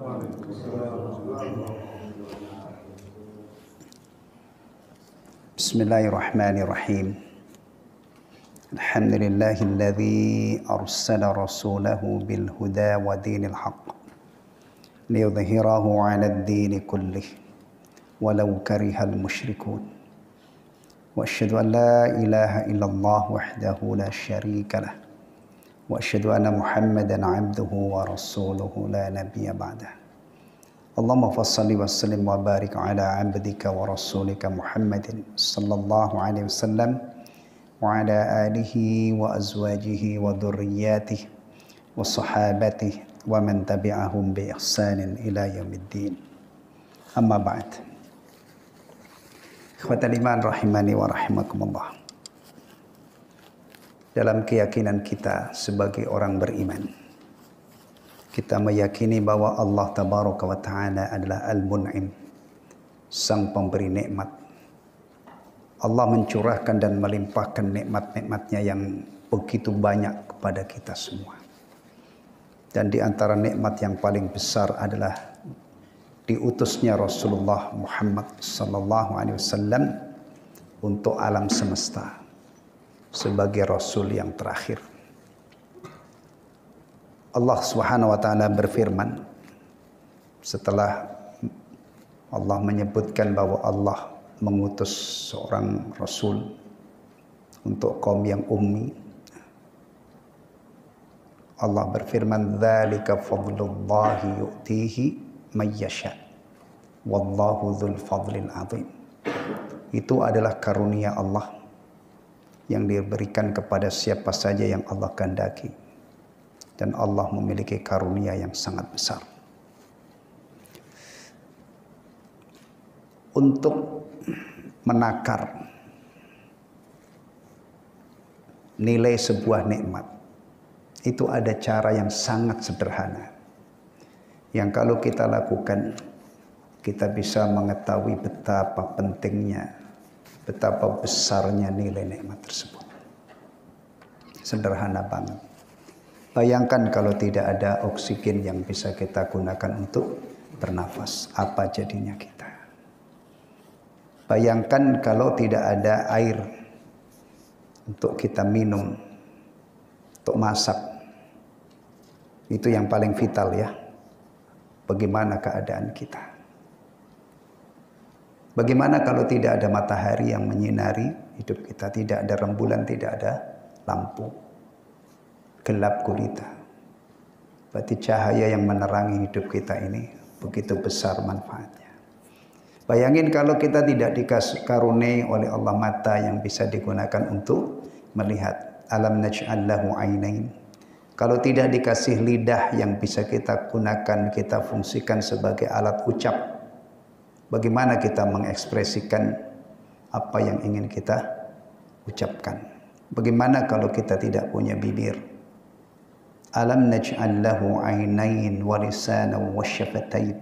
Bismillahirrahmanirrahim. Alhamdulillahilladzi arsala rasulahu bil huda wa dinil haqq liyudhhirahu 'alad dini kullih walau karihal musyrikun. Wa asyhadu an la ilaha illallah wahdahu la syarika lah. Wa asyhadu anna Muhammadan 'abduhu wa rasuluhu la nabiyya ba'dah. Allahumma fassalli wa sallim wa barik ala 'abdika wa rasulika Muhammadin sallallahu alaihi wasallam wa ala alihi wa azwajihi wa dhurriyyatihi wa sahabatihi wa man tabi'ahum bi ihsanin ila yaumiddin. Amma ba'd. Ikhwatal iman rahimani wa rahimakumullah. Dalam keyakinan kita sebagai orang beriman, kita meyakini bahwa Allah Tabaraka wa Ta'ala adalah Al-Mun'im, Sang Pemberi nikmat. Allah mencurahkan dan melimpahkan nikmat-nikmatnya yang begitu banyak kepada kita semua. Dan di antara nikmat yang paling besar adalah diutusnya Rasulullah Muhammad sallallahu alaihi wasallam untuk alam semesta sebagai Rasul yang terakhir. Allah Subhanahu wa Ta'ala berfirman setelah Allah menyebutkan bahwa Allah mengutus seorang Rasul untuk kaum yang ummi. Allah berfirman, "Dzalika fadlullahi yu'tihi may yasha. Wallahu dzul fadlil 'adzim." Itu adalah karunia Allah yang diberikan kepada siapa saja yang Allah kehendaki. Dan Allah memiliki karunia yang sangat besar. Untuk menakar nilai sebuah nikmat, itu ada cara yang sangat sederhana. Yang kalau kita lakukan, kita bisa mengetahui betapa pentingnya, betapa besarnya nilai nikmat tersebut. Sederhana banget. Bayangkan kalau tidak ada oksigen yang bisa kita gunakan untuk bernafas, apa jadinya kita? Bayangkan kalau tidak ada air untuk kita minum, untuk masak. Itu yang paling vital ya. Bagaimana keadaan kita? Bagaimana kalau tidak ada matahari yang menyinari hidup kita, tidak ada rembulan, tidak ada lampu? Gelap gulita. Berarti cahaya yang menerangi hidup kita ini begitu besar manfaatnya. Bayangin kalau kita tidak dikaruniai oleh Allah mata yang bisa digunakan untuk melihat. Alam naj'al lahu 'ainain. Kalau tidak dikasih lidah yang bisa kita gunakan, kita fungsikan sebagai alat ucap, bagaimana kita mengekspresikan apa yang ingin kita ucapkan? Bagaimana kalau kita tidak punya bibir? Alam naj'al lahu 'ainain wa lisanan wa syafatain.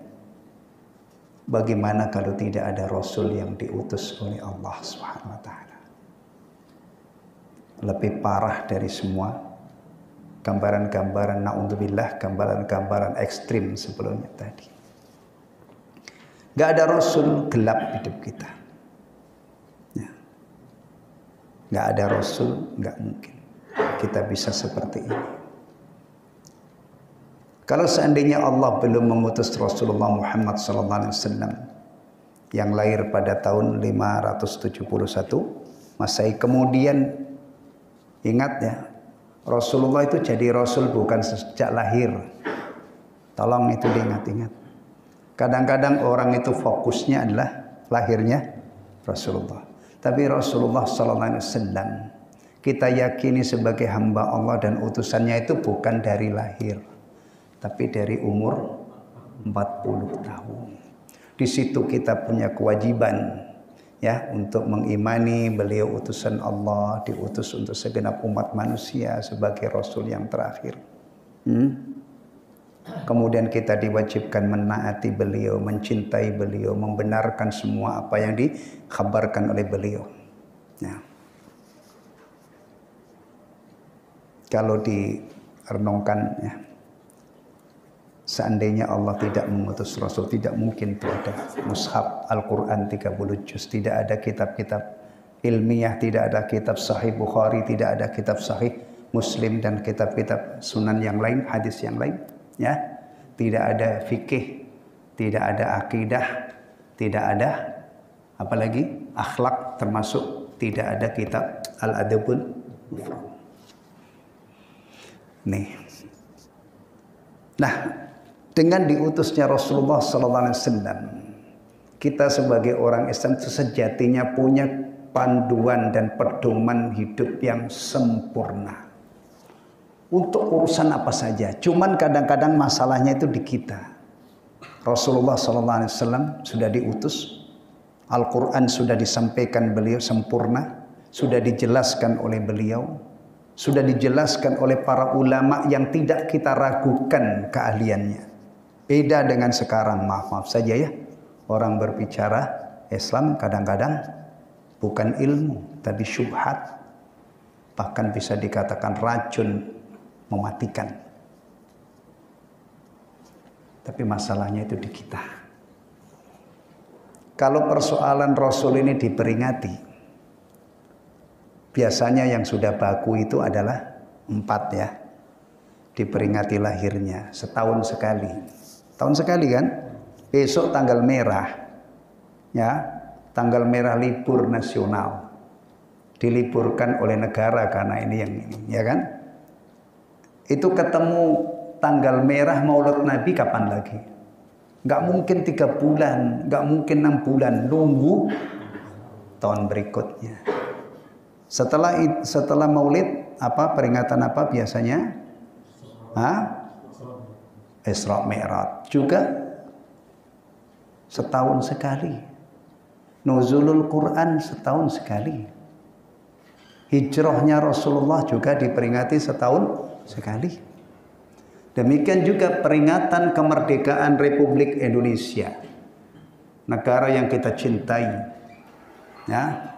Bagaimana kalau tidak ada Rasul yang diutus oleh Allah Subhanahu wa Ta'ala? Lebih parah dari semua gambaran-gambaran, na'udzubillah, gambaran-gambaran ekstrim sebelumnya tadi. Gak ada Rasul, gelap hidup kita. Ya. Gak ada Rasul, gak mungkin kita bisa seperti ini. Kalau seandainya Allah belum mengutus Rasulullah Muhammad SAW yang lahir pada tahun 571 Masehi, kemudian ingat ya, Rasulullah itu jadi Rasul bukan sejak lahir. Tolong itu diingat-ingat. Kadang-kadang orang itu fokusnya adalah lahirnya Rasulullah. Tapi Rasulullah SAW kita yakini sebagai hamba Allah dan utusannya itu bukan dari lahir, tapi dari umur 40 tahun. Di situ kita punya kewajiban ya untuk mengimani beliau utusan Allah, diutus untuk segenap umat manusia sebagai Rasul yang terakhir. Kemudian kita diwajibkan menaati beliau, mencintai beliau, membenarkan semua apa yang dikhabarkan oleh beliau. Nah, kalau direnungkan ya, Seandainya Allah tidak mengutus Rasul, tidak mungkin itu ada mushaf Al-Quran 30 juz, tidak ada kitab-kitab ilmiah, tidak ada kitab Sahih Bukhari, tidak ada kitab Sahih Muslim dan kitab-kitab sunan yang lain, hadis yang lain, ya. Tidak ada fikih, tidak ada akidah, tidak ada apalagi akhlak, termasuk tidak ada kitab Al-Adabul Mufrad. Nih. Nah, dengan diutusnya Rasulullah SAW, kita sebagai orang Islam itu sejatinya punya panduan dan pedoman hidup yang sempurna untuk urusan apa saja. Cuman kadang-kadang masalahnya itu di kita. Rasulullah SAW sudah diutus, Al-Quran sudah disampaikan beliau sempurna, sudah dijelaskan oleh beliau, sudah dijelaskan oleh para ulama yang tidak kita ragukan keahliannya. Beda dengan sekarang, maaf saja ya, orang berbicara Islam kadang-kadang bukan ilmu, tapi syubhat, bahkan bisa dikatakan racun mematikan. Tapi masalahnya itu di kita. Kalau persoalan Rasul ini diperingati, biasanya yang sudah baku itu adalah 4 ya. Diperingati lahirnya setahun sekali. Tahun sekali kan? Besok tanggal merah. Ya, tanggal merah libur nasional. Diliburkan oleh negara karena ini yang ini, ya kan? Itu ketemu tanggal merah Maulid Nabi kapan lagi? Nggak mungkin 3 bulan, nggak mungkin 6 bulan, nunggu tahun berikutnya. Setelah Maulid apa peringatan apa biasanya? Isra Mi'raj juga setahun sekali. Nuzulul Quran setahun sekali. Hijrahnya Rasulullah juga diperingati setahun sekali. Demikian juga peringatan kemerdekaan Republik Indonesia, negara yang kita cintai, ya,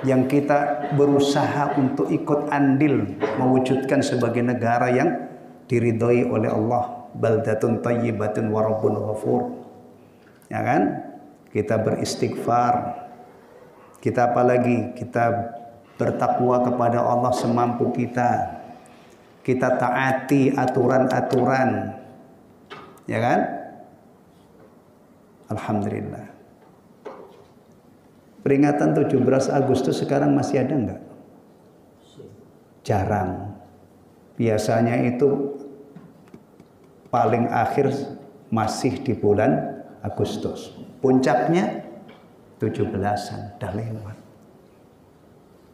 yang kita berusaha untuk ikut andil mewujudkan sebagai negara yang diridhoi oleh Allah, baldatun thayyibatun wa rabbun ghafur. Ya kan? Kita beristighfar. Kita apalagi? Kita bertakwa kepada Allah semampu kita. Kita taati aturan-aturan. Ya kan? Alhamdulillah. Peringatan 17 Agustus sekarang masih ada enggak? Jarang. Biasanya itu paling akhir masih di bulan Agustus. Puncaknya 17-an, dah lewat.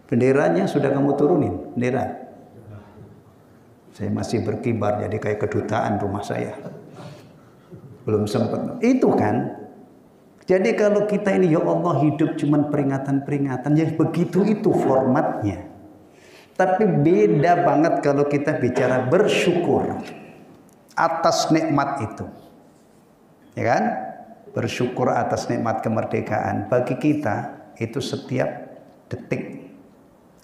Benderanya sudah kamu turunin, bendera? Saya masih berkibar jadi kayak kedutaan rumah saya. Belum sempat. Itu kan. Jadi kalau kita ini ya Allah hidup cuman peringatan-peringatan, ya begitu itu formatnya. Tapi beda banget kalau kita bicara bersyukur atas nikmat itu. Ya kan? Bersyukur atas nikmat kemerdekaan. Bagi kita itu setiap detik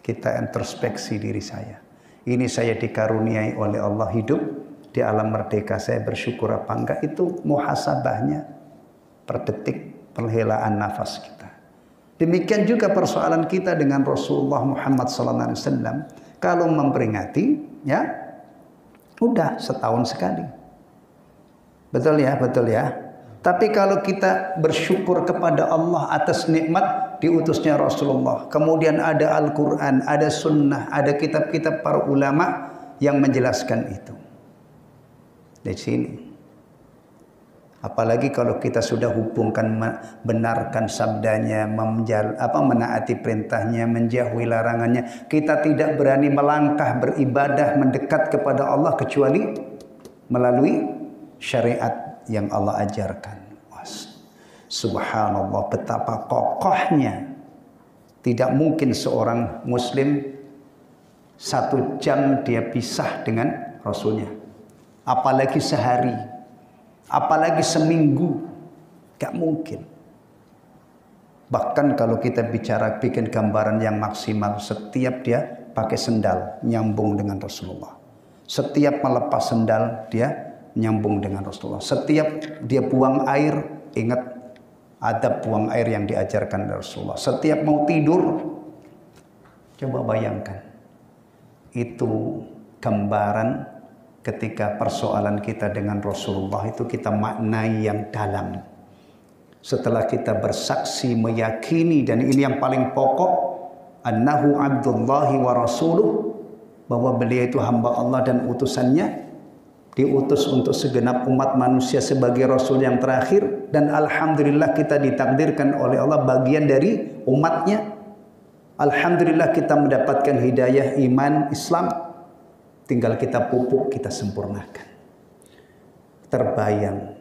kita introspeksi diri saya. Ini saya dikaruniai oleh Allah hidup di alam merdeka, saya bersyukur apa enggak? Itu muhasabahnya per detik perhelaan nafas kita. Demikian juga persoalan kita dengan Rasulullah Muhammad SAW. Kalau memperingati, ya udah setahun sekali. Betul ya, betul ya. Tapi kalau kita bersyukur kepada Allah atas nikmat diutusnya Rasulullah, kemudian ada Al-Quran, ada Sunnah, ada kitab-kitab para ulama yang menjelaskan itu. Di sini. Apalagi kalau kita sudah hubungkan benarkan sabdanya, menaati perintahnya, menjauhi larangannya, kita tidak berani melangkah beribadah mendekat kepada Allah kecuali melalui syariat yang Allah ajarkan. Subhanallah, betapa kokohnya. Tidak mungkin seorang muslim 1 jam dia pisah dengan Rasulnya, apalagi sehari, apalagi seminggu, gak mungkin. Bahkan kalau kita bicara bikin gambaran yang maksimal, setiap dia pakai sendal nyambung dengan Rasulullah. Setiap melepas sendal dia nyambung dengan Rasulullah. Setiap dia buang air, ingat adab buang air yang diajarkan Rasulullah. Setiap mau tidur, coba bayangkan. Itu gambaran ketika persoalan kita dengan Rasulullah itu kita maknai yang dalam. Setelah kita bersaksi, meyakini, dan ini yang paling pokok, annahu abdullahi wa rasuluh, bahwa beliau itu hamba Allah dan utusannya, diutus untuk segenap umat manusia sebagai Rasul yang terakhir, dan alhamdulillah kita ditakdirkan oleh Allah bagian dari umatnya. Alhamdulillah kita mendapatkan hidayah iman Islam, tinggal kita pupuk, kita sempurnakan. Terbayang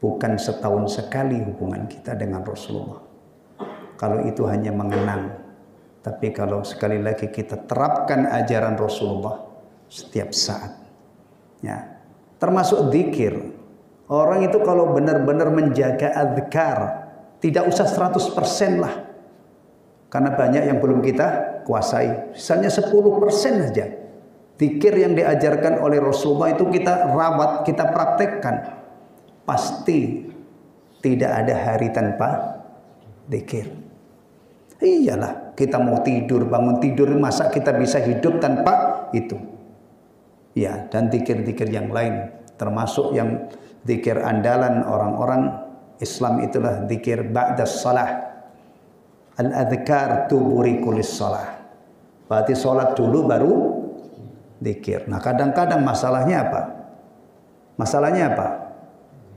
bukan setahun sekali hubungan kita dengan Rasulullah. Kalau itu hanya mengenang, tapi kalau sekali lagi kita terapkan ajaran Rasulullah setiap saat, ya, termasuk zikir. Orang itu kalau benar-benar menjaga azkar, tidak usah 100% lah, karena banyak yang belum kita kuasai. Misalnya 10% saja zikir yang diajarkan oleh Rasulullah itu kita rawat, kita praktekkan, pasti tidak ada hari tanpa zikir. Iyalah, kita mau tidur, bangun tidur, masa kita bisa hidup tanpa itu? Ya, dan zikir-zikir yang lain, termasuk yang zikir andalan orang-orang Islam itulah zikir ba'das salah. Al-adhkar tuburi kulis salah. Berarti sholat dulu baru zikir. Nah, kadang-kadang masalahnya apa? Masalahnya apa?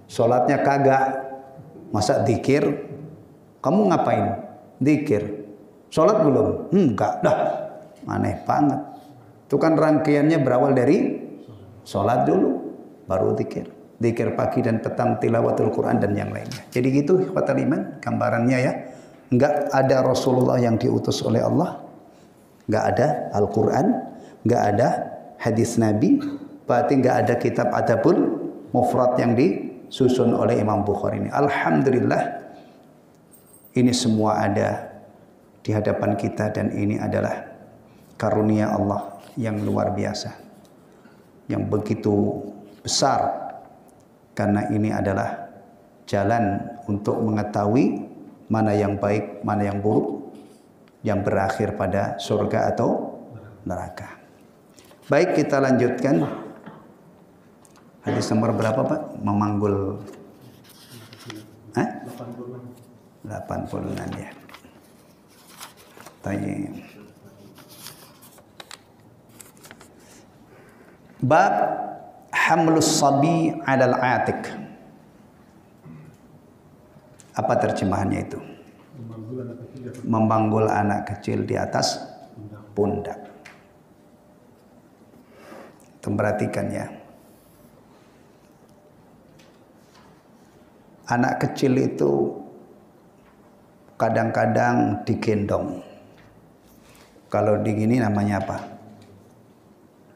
Sholatnya kagak, masa zikir? Kamu ngapain? Zikir. Sholat belum? Enggak. Dah, aneh banget. Itu kan rangkaiannya berawal dari sholat dulu, baru zikir. Zikir pagi dan petang, tilawatul Quran dan yang lainnya. Jadi gitu ikhwatal iman, gambarannya ya. Enggak ada Rasulullah yang diutus oleh Allah, enggak ada Al-Quran, enggak ada hadis Nabi, berarti enggak ada kitab Adabul Mufrad yang disusun oleh Imam Bukhari ini. Alhamdulillah, ini semua ada di hadapan kita, dan ini adalah karunia Allah yang luar biasa, yang begitu besar, karena ini adalah jalan untuk mengetahui mana yang baik, mana yang buruk, yang berakhir pada surga atau neraka. Baik, kita lanjutkan. Hadis nomor berapa, Pak? Memanggul 80-an ya. Tanya. Bab hamlus sabi 'alal 'atik. Apa terjemahannya itu? Memanggul anak kecil di atas pundak. Perhatikan ya. Anak kecil itu kadang-kadang digendong. Kalau di gini namanya apa?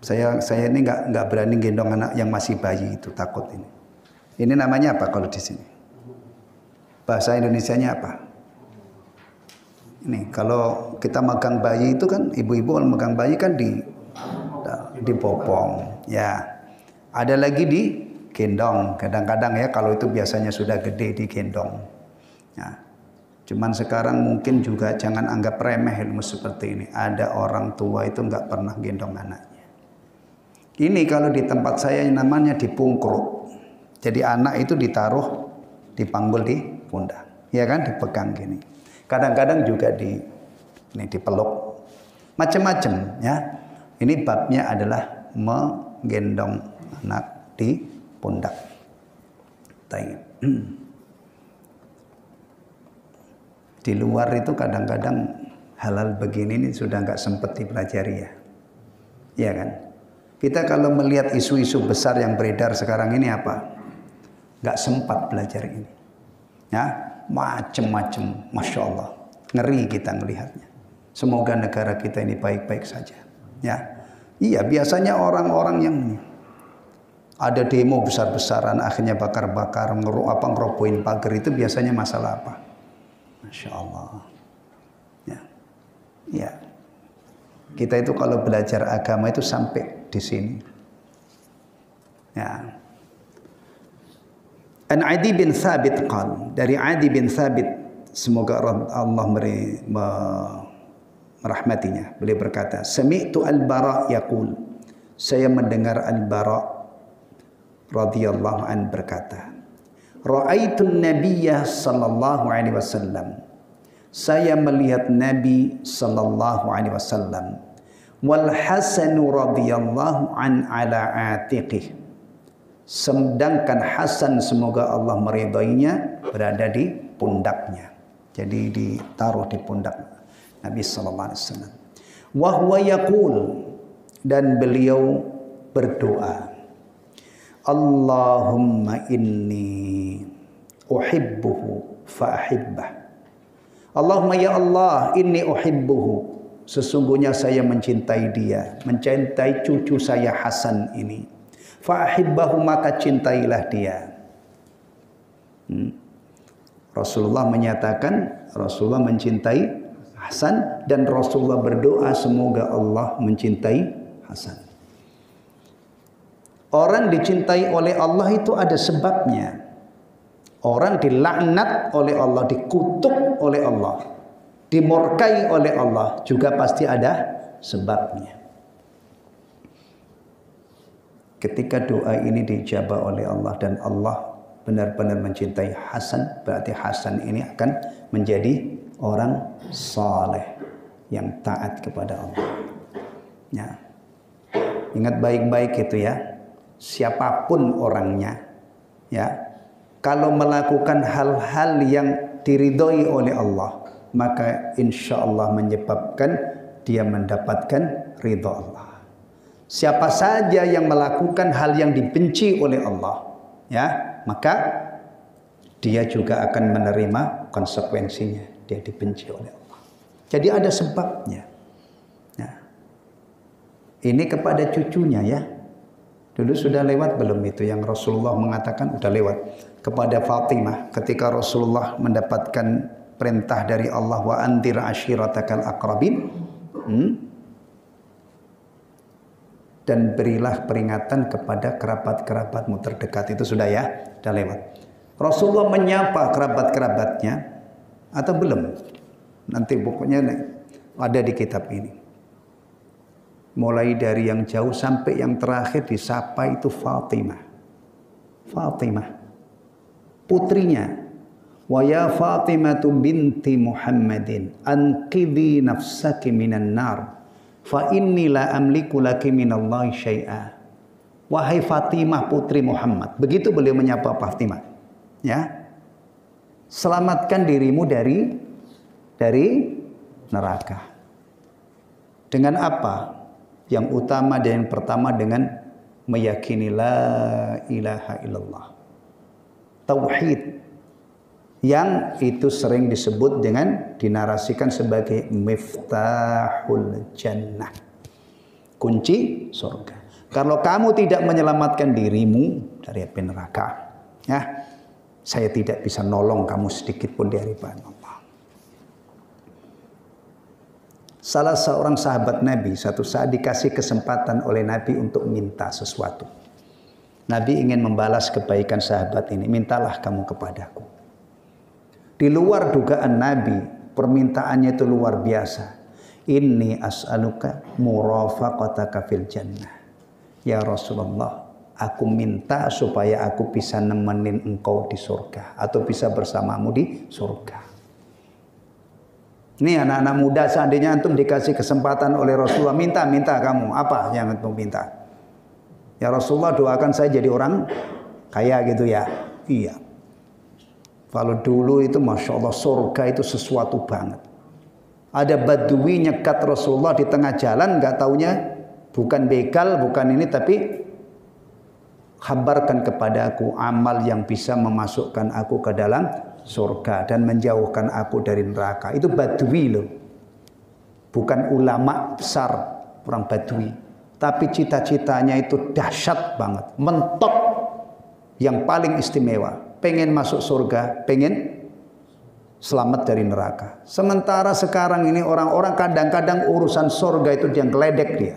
Saya ini nggak berani gendong anak yang masih bayi itu, takut ini. Ini namanya apa kalau di sini? Bahasa Indonesianya apa? Ini kalau kita megang bayi itu kan, ibu-ibu kalau megang bayi kan dipopong, ya. Ada lagi digendong, kadang-kadang ya, kalau itu biasanya sudah gede digendong. Ya. Cuman sekarang mungkin juga jangan anggap remeh ilmu seperti ini. Ada orang tua itu nggak pernah gendong anaknya. Ini kalau di tempat saya namanya dipungkruk. Jadi anak itu ditaruh, dipanggul di pundak, ya kan, dipegang gini. Kadang-kadang juga dipeluk, macam-macam ya. Ini babnya adalah menggendong anak di pundak. Di luar itu kadang-kadang halal begini ini sudah nggak sempat dipelajari ya, ya kan? Kita kalau melihat isu-isu besar yang beredar sekarang ini apa? Nggak sempat belajar ini. Ya, macam-macam, masya Allah, ngeri kita melihatnya. Semoga negara kita ini baik-baik saja. Ya, iya, biasanya orang-orang yang ada demo besar-besaran, akhirnya bakar-bakar, ngerobohin pagar, itu biasanya masalah apa? Masya Allah. Ya, ya. Kita itu kalau belajar agama itu sampai di sini. Ya, An Adi bin Thabit qal, dari Adi bin Thabit, semoga Allah merahmatinya, beliau berkata, sami'tu al-Bara yaqul, saya mendengar al-Bara radhiyallahu an berkata, ra'aitun nabiyya sallallahu alaihi wasallam, saya melihat Nabi sallallahu alaihi wasallam, wal Hasan radhiyallahu an ala atiqih, sedangkan Hasan semoga Allah meridainya berada di pundaknya, jadi ditaruh di pundak Nabi sallallahu alaihi wasallam. Wa huwa yaqul, dan beliau berdoa, Allahumma inni uhibbuhu fa ahibbah. Allahumma ya Allah, inni uhibbuhu, sesungguhnya saya mencintai dia, mencintai cucu saya Hasan ini. Fa ahibbahu, maka cintailah dia. Rasulullah menyatakan Rasulullah mencintai Hasan, dan Rasulullah berdoa semoga Allah mencintai Hasan. Orang dicintai oleh Allah itu ada sebabnya. Orang dilaknat oleh Allah, dikutuk oleh Allah, dimurkai oleh Allah, juga pasti ada sebabnya. Ketika doa ini dijabah oleh Allah dan Allah benar-benar mencintai Hasan, berarti Hasan ini akan menjadi orang saleh yang taat kepada Allah. Ya. Ingat baik-baik itu ya. Siapapun orangnya, ya, kalau melakukan hal-hal yang diridhoi oleh Allah, maka insya Allah menyebabkan dia mendapatkan ridha Allah. Siapa saja yang melakukan hal yang dibenci oleh Allah, ya, maka dia juga akan menerima konsekuensinya. Dia dibenci oleh Allah. Jadi ada sebabnya. Nah, ini kepada cucunya ya. Dulu sudah lewat belum itu yang Rasulullah mengatakan? Sudah lewat. Kepada Fatimah ketika Rasulullah mendapatkan perintah dari Allah, wa anzir ashiratakal aqrabin, dan berilah peringatan kepada kerabat-kerabatmu terdekat. Itu sudah ya, sudah lewat. Rasulullah menyapa kerabat-kerabatnya atau belum? Nanti pokoknya ada di kitab ini. Mulai dari yang jauh sampai yang terakhir disapa itu Fatimah. Fatimah, putrinya. Wa ya Fatimatu binti Muhammadin, anqidhi nafsaki minan nar, fa inni la amliku laki minallahi syai'a. Wahai Fatimah putri Muhammad. Begitu beliau menyapa Fatimah. Ya. Selamatkan dirimu dari neraka. Dengan apa? Yang utama dan yang pertama dengan meyakini la ilaha illallah. Tauhid. Yang itu sering disebut dengan dinarasikan sebagai miftahul jannah. Kunci surga. Kalau kamu tidak menyelamatkan dirimu dari api neraka, ya, saya tidak bisa nolong kamu sedikit pun dari hadapan Allah. Salah seorang sahabat Nabi satu saat dikasih kesempatan oleh Nabi untuk minta sesuatu. Nabi ingin membalas kebaikan sahabat ini. Mintalah kamu kepadaku. Di luar dugaan Nabi, permintaannya itu luar biasa. Inni as'aluka murafaqataka fil jannah. Ya Rasulullah, aku minta supaya aku bisa nemenin engkau di surga, atau bisa bersamamu di surga. Ini anak-anak muda, seandainya antum dikasih kesempatan oleh Rasulullah, minta kamu, apa yang antum minta? Ya Rasulullah, doakan saya jadi orang kaya gitu ya. Iya. Kalau dulu itu Masya Allah, surga itu sesuatu banget. Ada badui nyekat Rasulullah di tengah jalan, nggak taunya bukan begal, bukan ini, tapi kabarkan kepada aku amal yang bisa memasukkan aku ke dalam surga dan menjauhkan aku dari neraka. Itu badui loh, bukan ulama besar, orang badui, tapi cita-citanya itu dahsyat banget, mentok, yang paling istimewa, pengen masuk surga, pengen selamat dari neraka. Sementara sekarang ini orang-orang kadang-kadang urusan surga itu dia ngeledek dia,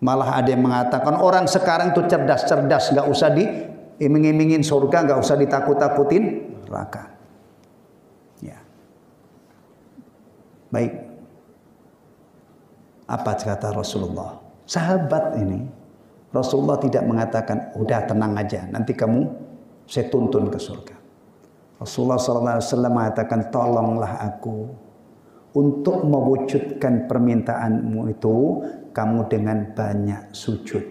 Malah ada yang mengatakan orang sekarang tuh cerdas-cerdas, nggak usah diiming-imingin surga, nggak usah ditakut-takutin neraka. Ya. Baik. Apa kata Rasulullah? Sahabat ini, Rasulullah tidak mengatakan, udah tenang aja, nanti kamu saya tuntun ke surga. Rasulullah SAW mengatakan, tolonglah aku untuk mewujudkan permintaanmu itu, kamu dengan banyak sujud.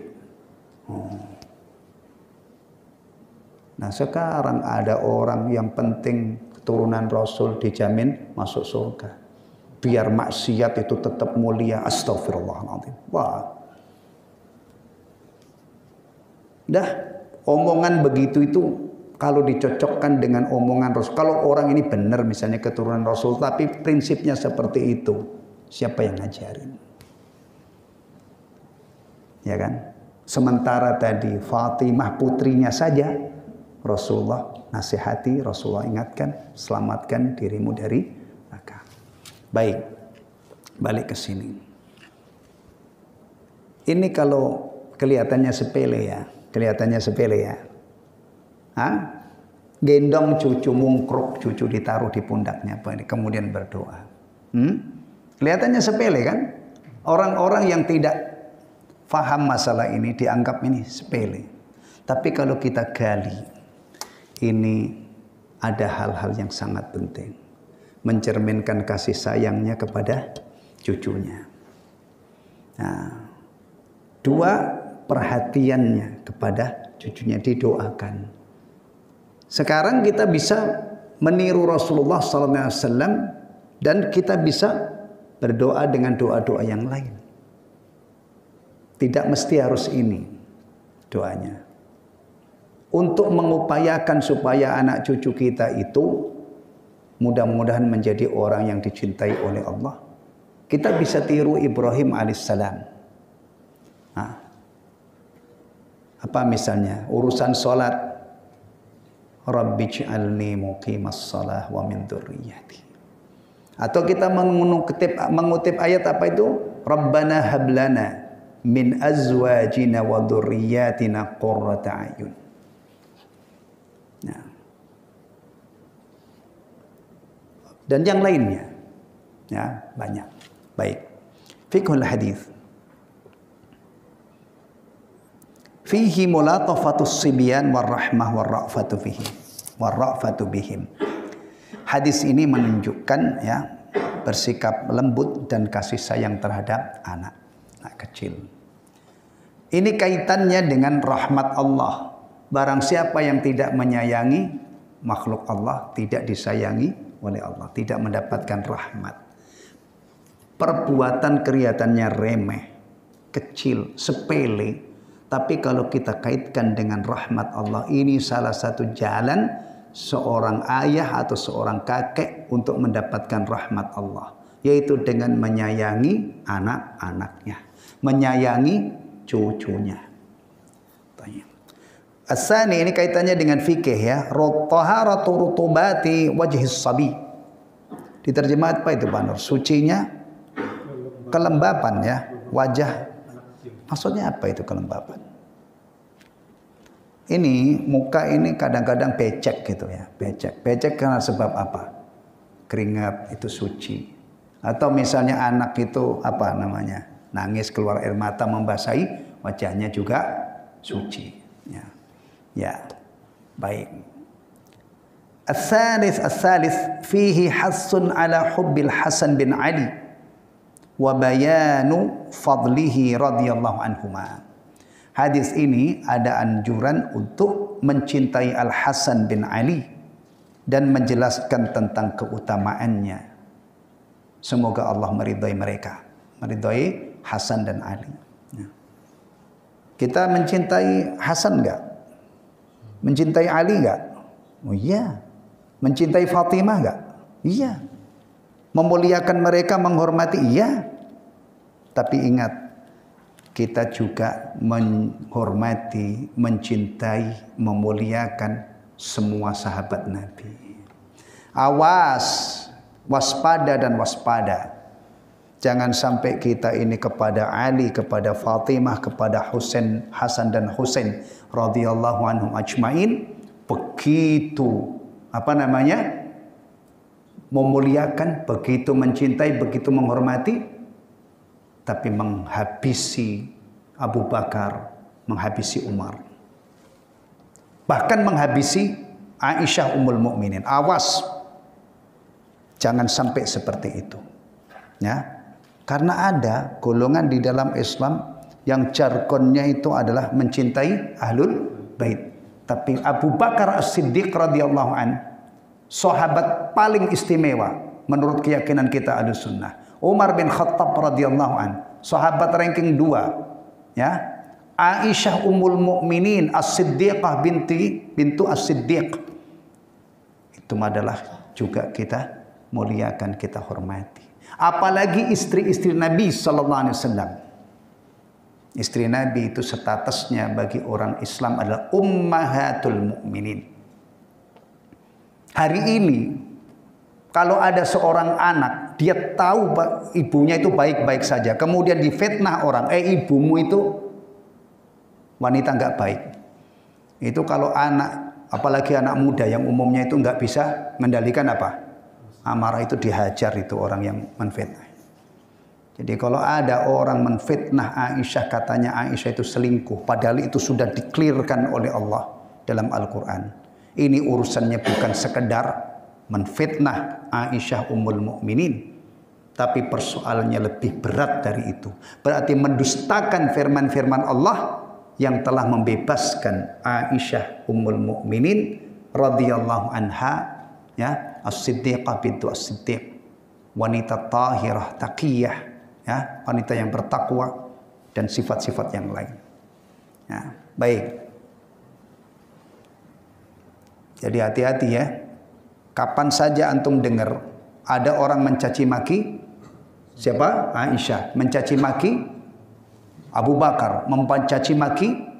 Nah sekarang ada orang yang penting keturunan Rasul dijamin masuk surga. Biar maksiat itu tetap mulia. Astagfirullahaladzim. Wah. Dah, omongan begitu itu kalau dicocokkan dengan omongan Rasul. Kalau orang ini benar misalnya keturunan Rasul, tapi prinsipnya seperti itu, siapa yang ngajarin? Ya kan? Sementara tadi Fatimah putrinya saja Rasulullah nasihati, Rasulullah ingatkan, selamatkan dirimu dari neraka. Baik, balik ke sini. Ini kalau kelihatannya sepele ya, kelihatannya sepele ya. Gendong cucu, mungkruk cucu ditaruh di pundaknya, kemudian berdoa. Kelihatannya sepele kan? Orang-orang yang tidak faham masalah ini dianggap ini sepele. Tapi kalau kita gali, ini ada hal-hal yang sangat penting. Mencerminkan kasih sayangnya kepada cucunya. Nah, dua, perhatiannya kepada cucunya, didoakan. Sekarang kita bisa meniru Rasulullah SAW dan kita bisa berdoa dengan doa-doa yang lain. Tidak mesti harus ini doanya. Untuk mengupayakan supaya anak cucu kita itu mudah-mudahan menjadi orang yang dicintai oleh Allah, kita bisa tiru Ibrahim alaihissalam. Apa misalnya urusan sholat, Rabbi'j'alni muqimas shalah wa min dzurriyyati. Atau kita mengutip ayat apa itu? Rabbana hablana min azwajina wa dzurriyyatina qurrata a'yun. Nah. Dan yang lainnya. Ya, banyak. Baik. Fiqhul hadis. Fihi mulatafatus sibyan warahmah warra'fatu fihim. Warra'fatu bihim. Hadis ini menunjukkan ya, bersikap lembut dan kasih sayang terhadap anak kecil. Ini kaitannya dengan rahmat Allah. Barang siapa yang tidak menyayangi makhluk Allah, tidak disayangi oleh Allah, tidak mendapatkan rahmat. Perbuatan kelihatannya remeh, kecil, sepele, tapi kalau kita kaitkan dengan rahmat Allah, ini salah satu jalan seorang ayah atau seorang kakek untuk mendapatkan rahmat Allah, yaitu dengan menyayangi anak-anaknya, menyayangi cucunya. As-sani, ini kaitannya dengan fikih ya. Taharatu rutubati wajhis sabi. Diterjemah apa itu Pak Nur? Sucinya kelembapan ya wajah. Maksudnya apa itu kelembapan? Ini muka ini kadang-kadang becek gitu ya. Becek karena sebab apa? Keringat itu suci. Atau misalnya anak itu apa namanya? Nangis keluar air mata membasahi wajahnya juga suci. Ya, baik. As-salis fihi hassun ala hubbil Hasan bin Ali wa bayanu fadlihi radhiyallahu anhuma. Hadis ini ada anjuran untuk mencintai Al Hasan bin Ali dan menjelaskan tentang keutamaannya. Semoga Allah meridhai mereka, meridhai Hasan dan Ali. Kita mencintai Hasan enggak? Mencintai Ali enggak? Oh iya. Mencintai Fatimah enggak? Iya. Memuliakan mereka, menghormati, iya. Tapi ingat, kita juga menghormati, mencintai, memuliakan semua sahabat Nabi. Awas, waspada dan waspada. Jangan sampai kita ini kepada Ali, kepada Fatimah, kepada Husain, Hasan dan Husain radhiyallahu anhum ajmain begitu memuliakan, begitu mencintai, begitu menghormati, tapi menghabisi Abu Bakar, menghabisi Umar, bahkan menghabisi Aisyah Ummul Mukminin. Awas, jangan sampai seperti itu, ya. Karena ada golongan di dalam Islam yang jargonnya itu adalah mencintai Ahlul Bait. Tapi Abu Bakar As-Siddiq radhiyallahu an, sahabat paling istimewa menurut keyakinan kita Ahlussunnah. Umar bin Khattab radhiyallahu an, sahabat ranking 2, ya. Aisyah Ummul Mukminin As-Siddiqah bintu As-Siddiq. Itu adalah juga kita muliakan, kita hormati. Apalagi istri-istri Nabi sallallahu alaihi wasallam. Istri Nabi itu statusnya bagi orang Islam adalah ummahatul mukminin. Hari ini kalau ada seorang anak, dia tahu ibunya itu baik-baik saja, kemudian difitnah orang, ibumu itu wanita nggak baik. Itu kalau anak, apalagi anak muda yang umumnya itu nggak bisa mengendalikan amarah, itu dihajar itu orang yang menfitnah. Jadi kalau ada orang menfitnah Aisyah, katanya Aisyah itu selingkuh, padahal itu sudah diklirkan oleh Allah dalam Al-Quran. Ini urusannya bukan sekedar menfitnah Aisyah Ummul Mukminin, tapi persoalannya lebih berat dari itu. Berarti mendustakan firman-firman Allah yang telah membebaskan Aisyah Ummul Mukminin radhiyallahu anha, ya, As-Siddiqah bintu As-Siddiq, wanita tahirah, taqiyah, ya, wanita yang bertakwa dan sifat-sifat yang lain. Ya, baik. Jadi hati-hati ya. Kapan saja antum dengar ada orang mencaci maki siapa? Aisyah, mencaci maki Abu Bakar, mencaci maki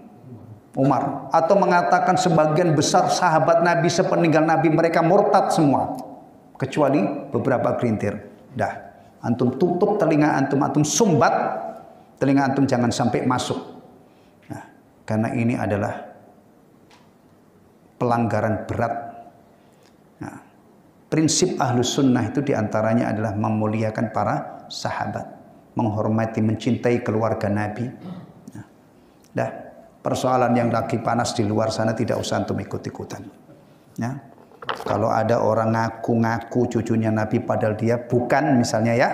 Umar, atau mengatakan sebagian besar sahabat Nabi sepeninggal Nabi mereka murtad semua, kecuali beberapa gelintir. Dah, antum tutup telinga antum, antum sumbat telinga antum, jangan sampai masuk. Nah, karena ini adalah pelanggaran berat. Nah, prinsip Ahlus Sunnah itu diantaranya adalah memuliakan para sahabat, menghormati, mencintai keluarga Nabi. Nah, dah. Persoalan yang lagi panas di luar sana tidak usah antum ikut-ikutan. Ya. Kalau ada orang ngaku-ngaku cucunya Nabi padahal dia bukan misalnya, ya.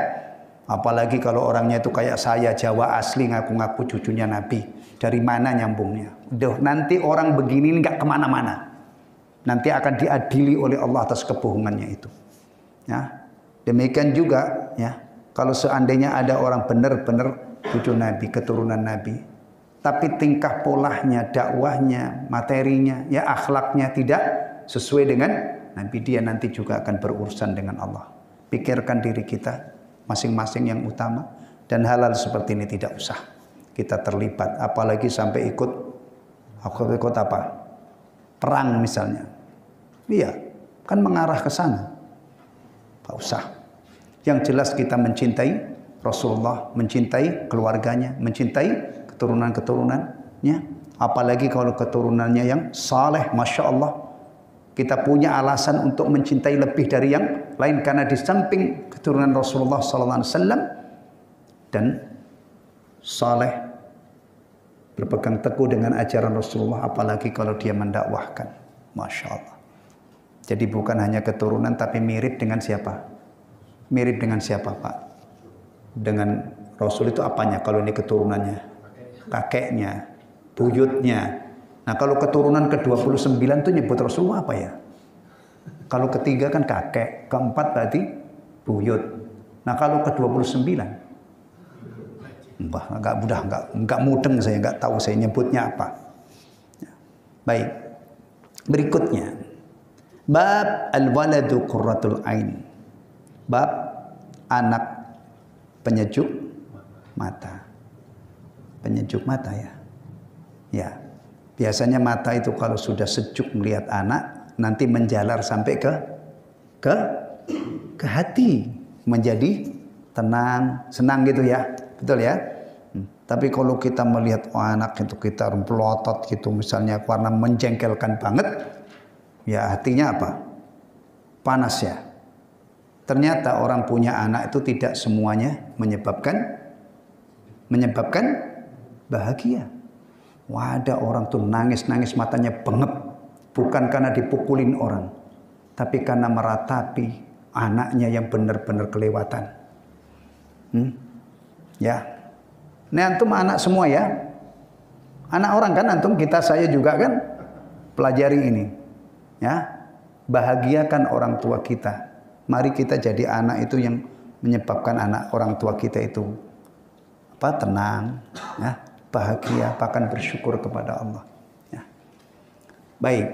Apalagi kalau orangnya itu kayak saya, Jawa asli, ngaku-ngaku cucunya Nabi. Dari mana nyambungnya? Duh, nanti orang begini nggak kemana-mana. Nanti akan diadili oleh Allah atas kebohongannya itu. Ya. Demikian juga, ya. Kalau seandainya ada orang benar-benar cucu Nabi, keturunan Nabi, tapi tingkah polanya, dakwahnya, materinya, ya akhlaknya tidak sesuai dengan Nabi, dia nanti juga akan berurusan dengan Allah. Pikirkan diri kita masing-masing yang utama, dan hal-hal seperti ini tidak usah kita terlibat, apalagi sampai ikut apa? Perang misalnya. Iya, kan mengarah ke sana. Tak usah. Yang jelas kita mencintai Rasulullah, mencintai keluarganya, mencintai keturunan-keturunannya, apalagi kalau keturunannya yang saleh, masya Allah, kita punya alasan untuk mencintai lebih dari yang lain, karena di samping keturunan Rasulullah SAW dan saleh, berpegang teguh dengan ajaran Rasulullah, apalagi kalau dia mendakwahkan, masya Allah. Jadi bukan hanya keturunan, tapi mirip dengan siapa? Mirip dengan siapa, Pak? Dengan Rasul itu apanya? Kalau ini keturunannya, kakeknya, buyutnya. Nah, kalau keturunan ke-29 itu nyebut Rasulullah apa ya? Kalau ketiga kan kakek, keempat berarti buyut. Nah, kalau ke-29, enggak mudeng, saya enggak tahu saya nyebutnya apa. Baik. Berikutnya, bab al-waladu qurratul ain. Bab anak penyejuk mata. Penyejuk mata, ya. Ya. Biasanya mata itu kalau sudah sejuk melihat anak, nanti menjalar sampai ke hati, menjadi tenang, senang gitu ya. Betul ya? Tapi kalau kita melihat anak itu kita pelotot gitu misalnya karena menjengkelkan banget, ya hatinya apa? Panas ya. Ternyata orang punya anak itu tidak semuanya menyebabkan bahagia. Wah, ada orang tuh nangis-nangis matanya bengep, bukan karena dipukulin orang, tapi karena meratapi anaknya yang benar-benar kelewatan. Ya, ini antum anak semua ya, anak orang kan antum, kita saya juga kan pelajari ini. Ya, bahagiakan orang tua kita. Mari kita jadi anak itu yang menyebabkan anak orang tua kita itu tenang, ya, bahagia, bahkan bersyukur kepada Allah. Ya. Baik,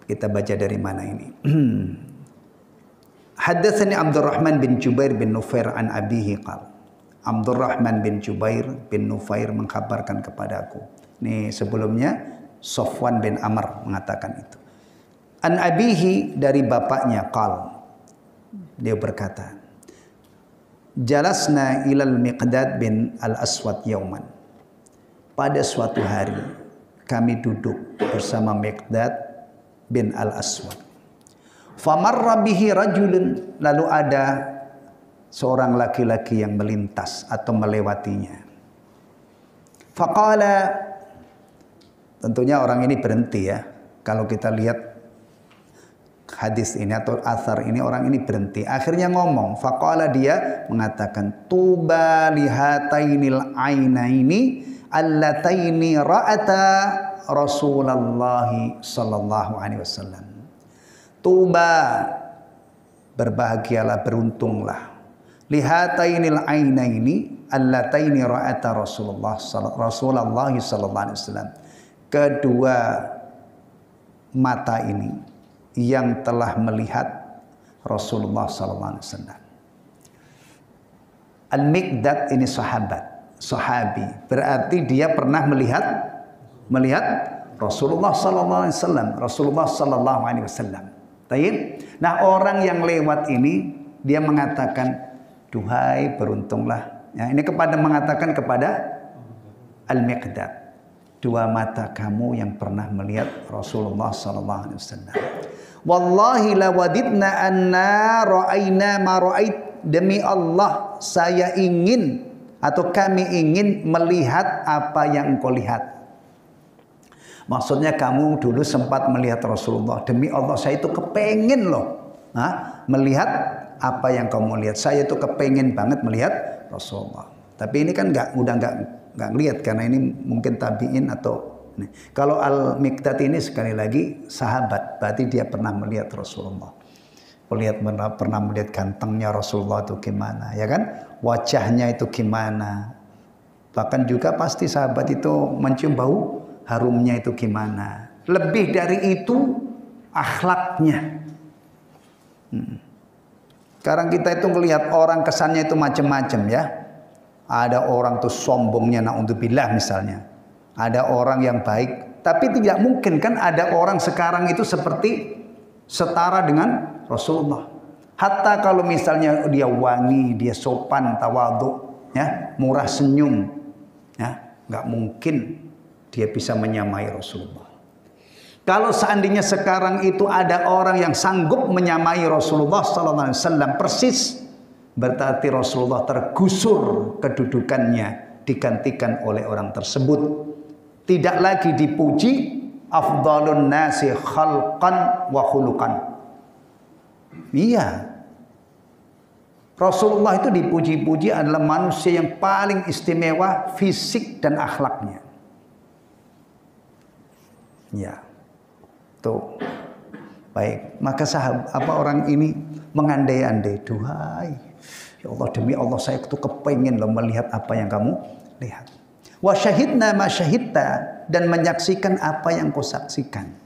kita baca dari mana ini? Haddatsani Abdurrahman bin Jubair bin Nufair an abihi qala. Abdurrahman bin Jubair bin Nufair mengkabarkan kepadaku. Ini sebelumnya Sofwan bin Amr mengatakan itu. An abihi dari bapaknya qala. Dia berkata, Jalasna ilal Miqdad bin al-Aswad yauman. Pada suatu hari kami duduk bersama Miqdad bin al-Aswad. Famarra bihi rajulun, lalu ada seorang laki-laki yang melintas atau melewatinya. Faqala, tentunya orang ini berhenti ya. Kalau kita lihat hadis ini atau athar ini, orang ini berhenti. Akhirnya ngomong, faqala, dia mengatakan, tuba lihatainil ainaini allataini ra'ata Rasulullah sallallahu alaihi wasallam. Tuba, berbahagialah, beruntunglah. Lihatainil ainaini allataini ra'ata Rasulullah sallallahu alaihi wasallam. Kedua mata ini yang telah melihat Rasulullah sallallahu alaihi wasallam. Al-Miqdad ini sahabi. Berarti dia pernah melihat Rasulullah sallallahu alaihi wasallam. Rasulullah sallallahu alaihi wasallam. Nah, orang yang lewat ini dia mengatakan, duhai beruntunglah. Ya, ini mengatakan kepada Al-Miqdad, dua mata kamu yang pernah melihat Rasulullah sallallahu alaihi wasallam. Wallahi la wadidna anna ra'ayna ma ra'ait. Demi Allah, saya ingin atau kami ingin melihat apa yang engkau lihat. Maksudnya kamu dulu sempat melihat Rasulullah. Demi Allah, saya itu kepengen loh melihat apa yang kamu lihat. Saya itu kepengen banget melihat Rasulullah. Tapi ini kan udah nggak ngelihat karena ini mungkin tabi'in atau kalau Al-Miqdad ini sekali lagi sahabat, berarti dia pernah melihat Rasulullah. Pernah melihat gantengnya Rasulullah itu gimana, ya kan? Wajahnya itu gimana. Bahkan juga pasti sahabat itu mencium bau harumnya itu gimana. Lebih dari itu akhlaknya. Sekarang kita itu melihat orang kesannya itu macam-macam ya. Ada orang tuh sombongnya, naudzubillah misalnya. Ada orang yang baik, tapi tidak mungkin kan ada orang sekarang itu seperti setara dengan Rasulullah. Hatta kalau misalnya dia wangi, dia sopan, tawadhu, ya, murah senyum, ya, nggak mungkin dia bisa menyamai Rasulullah. Kalau seandainya sekarang itu ada orang yang sanggup menyamai Rasulullah sallallahu alaihi wasallam persis, berarti Rasulullah tergusur kedudukannya, digantikan oleh orang tersebut. Tidak lagi dipuji, afdalun nasi khalqan wa khuluqan. Iya, Rasulullah itu dipuji-puji adalah manusia yang paling istimewa fisik dan akhlaknya. Ya, tuh. Baik, maka orang ini mengandai-andai, duhai, ya Allah, demi Allah saya itu kepengen loh melihat apa yang kamu lihat. Wa syahidna ma syahidta, dan menyaksikan apa yang kau saksikan.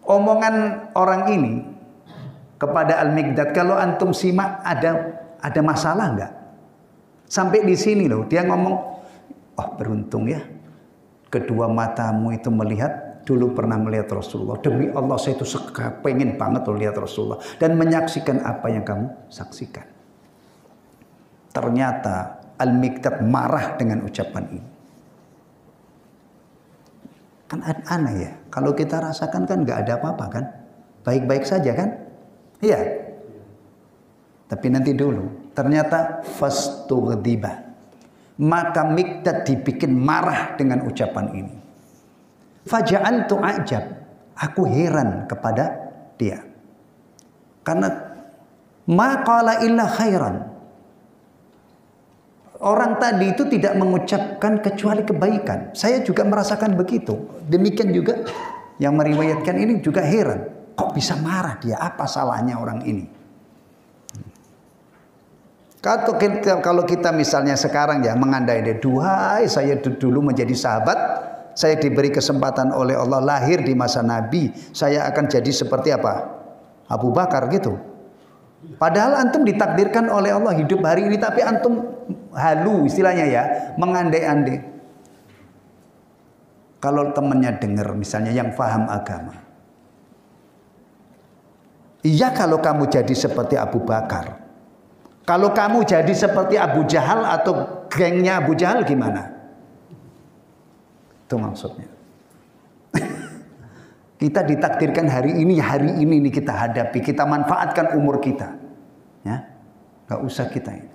Omongan orang ini kepada Al-Miqdad, kalau antum simak ada masalah enggak? Sampai di sini loh dia ngomong, oh beruntung ya, kedua matamu itu melihat dulu pernah melihat Rasulullah. Demi Allah saya itu pengen banget lihat Rasulullah dan menyaksikan apa yang kamu saksikan. Ternyata Al-Miqdad marah dengan ucapan ini. Kan aneh ya. Kalau kita rasakan kan nggak ada apa-apa kan. Baik-baik saja kan. Iya. Tapi nanti dulu. Ternyata fastughdiba. Maka Miqdad dibikin marah dengan ucapan ini. Faja'altu a'jab. Aku heran kepada dia. Karena ma qala illa khairan. Orang tadi itu tidak mengucapkan kecuali kebaikan. Saya juga merasakan begitu. Demikian juga yang meriwayatkan ini juga heran. Kok bisa marah dia? Apa salahnya orang ini? Kalau kita misalnya sekarang ya mengandai-andai, duhai saya dulu menjadi sahabat, saya diberi kesempatan oleh Allah lahir di masa Nabi, saya akan jadi seperti apa? Abu Bakar gitu. Padahal antum ditakdirkan oleh Allah hidup hari ini, tapi antum halu istilahnya ya, mengandai-andai. Kalau temannya dengar misalnya yang paham agama, iya kalau kamu jadi seperti Abu Bakar. Kalau kamu jadi seperti Abu Jahal atau gengnya Abu Jahal gimana? Itu maksudnya. Kita ditakdirkan hari ini kita hadapi, kita manfaatkan umur kita. Ya, nggak usah kita ini.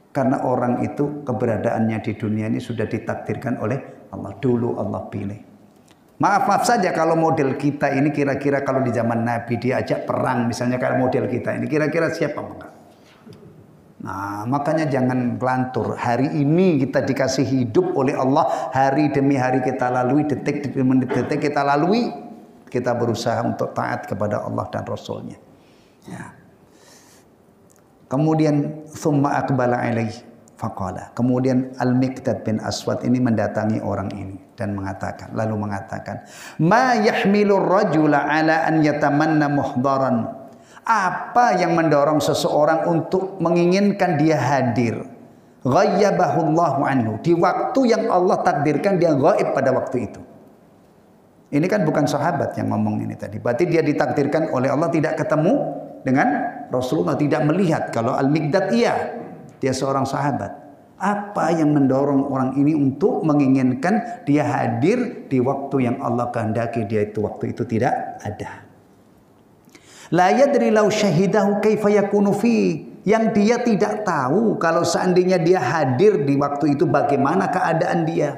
Karena orang itu keberadaannya di dunia ini sudah ditakdirkan oleh Allah. Dulu Allah pilih. Maaf saja kalau model kita ini kira-kira kalau di zaman Nabi diajak perang misalnya kayak model kita ini kira-kira siapa enggak? Nah, makanya jangan gelantur. Hari ini kita dikasih hidup oleh Allah, hari demi hari kita lalui, detik demi detik kita lalui, kita berusaha untuk taat kepada Allah dan Rasulnya. Ya. Kemudian thumma aqbala alaihi faqala. Kemudian Al-Miqdad bin Aswad ini mendatangi orang ini dan mengatakan, "Ma yahmilur rajula ala an yatamanna muhdaran." Apa yang mendorong seseorang untuk menginginkan dia hadir? Ghayyabahullahu anhu. Di waktu yang Allah takdirkan dia gaib pada waktu itu. Ini kan bukan sahabat yang ngomong ini tadi. Berarti dia ditakdirkan oleh Allah tidak ketemu dengan Rasulullah. Tidak melihat. Kalau Al-Miqdad iya. Dia seorang sahabat. Apa yang mendorong orang ini untuk menginginkan dia hadir di waktu yang Allah kehendaki dia itu waktu itu tidak ada. La yadri law syahidahu kaifa yakunu fi, yang dia tidak tahu kalau seandainya dia hadir di waktu itu bagaimana keadaan dia.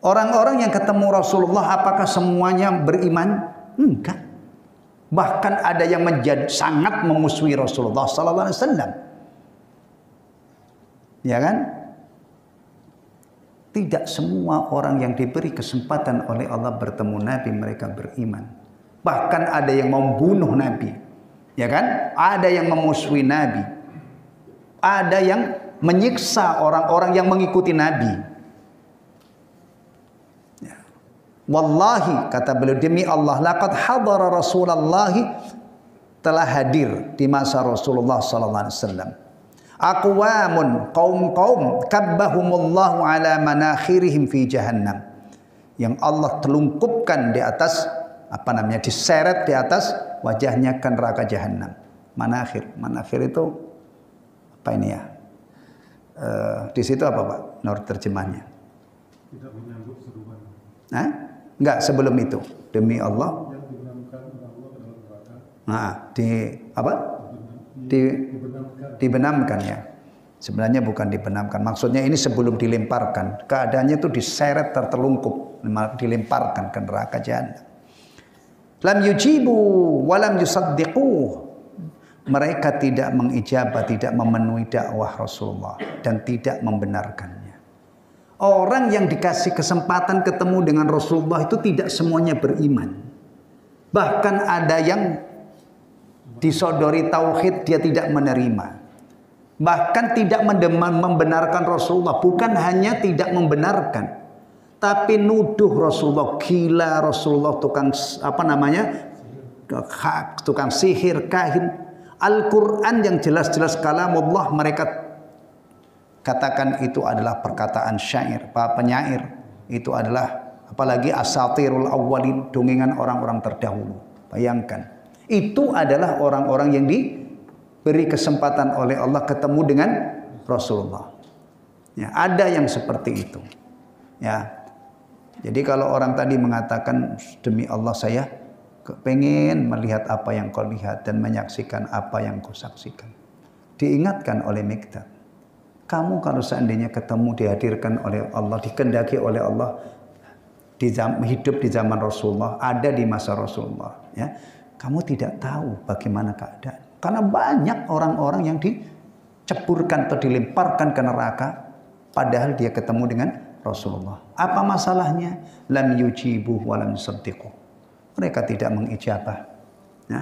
Orang-orang yang ketemu Rasulullah apakah semuanya beriman? Enggak. Bahkan ada yang sangat memusuhi Rasulullah sallallahu alaihi wasallam. Ya kan? Tidak semua orang yang diberi kesempatan oleh Allah bertemu Nabi mereka beriman. Bahkan ada yang membunuh Nabi, ya kan? Ada yang memusuhi Nabi, ada yang menyiksa orang-orang yang mengikuti Nabi. Ya. Wallahi kata beliau demi Allah, laqad hadara Rasulullah, telah hadir di masa Rasulullah sallallahu alaihi wasallam. Aqwamun kaum kabbahumullahu ala manakhirihim fi jahannam, yang Allah telungkupkan di atas diseret di atas wajahnya ke neraka jahanam. Manakhir itu apa ini ya? Di situ apa Pak? Nur terjemahnya. Tidak menyambut seruan. Nah, enggak sebelum itu. Demi Allah. Yang dibenamkan oleh Allah ke dalam neraka. Nah, di apa? Dibenamkan ya. Sebenarnya bukan dibenamkan. Maksudnya ini sebelum dilemparkan. Keadaannya itu diseret tertelungkup, dilemparkan ke neraka jahanam. Lam yujibu walam yusaddiqu. Mereka tidak mengijabah, tidak memenuhi dakwah Rasulullah dan tidak membenarkannya. Orang yang dikasih kesempatan ketemu dengan Rasulullah itu tidak semuanya beriman. Bahkan ada yang disodori tauhid dia tidak menerima. Bahkan tidak membenarkan Rasulullah. Bukan hanya tidak membenarkan, tapi nuduh Rasulullah gila, Rasulullah tukang tukang sihir, kahin. Al-Quran yang jelas-jelas kalamullah mereka katakan itu adalah perkataan syair, penyair. Itu adalah apalagi asatirul awwalin, dongengan orang-orang terdahulu. Bayangkan, itu adalah orang-orang yang diberi kesempatan oleh Allah ketemu dengan Rasulullah. Ya, ada yang seperti itu. Ya. Jadi kalau orang tadi mengatakan demi Allah saya pengen melihat apa yang kau lihat dan menyaksikan apa yang kau saksikan. Diingatkan oleh Miqdad, kamu kalau seandainya ketemu dihadirkan oleh Allah, dikehendaki oleh Allah, hidup di zaman Rasulullah, ada di masa Rasulullah, ya, kamu tidak tahu bagaimana keadaan. Karena banyak orang-orang yang diceburkan atau dilemparkan ke neraka, padahal dia ketemu dengan Rasulullah. Apa masalahnya? Lam yujibuh wa lam yusaddiquh. Mereka tidak mengijabah, ya,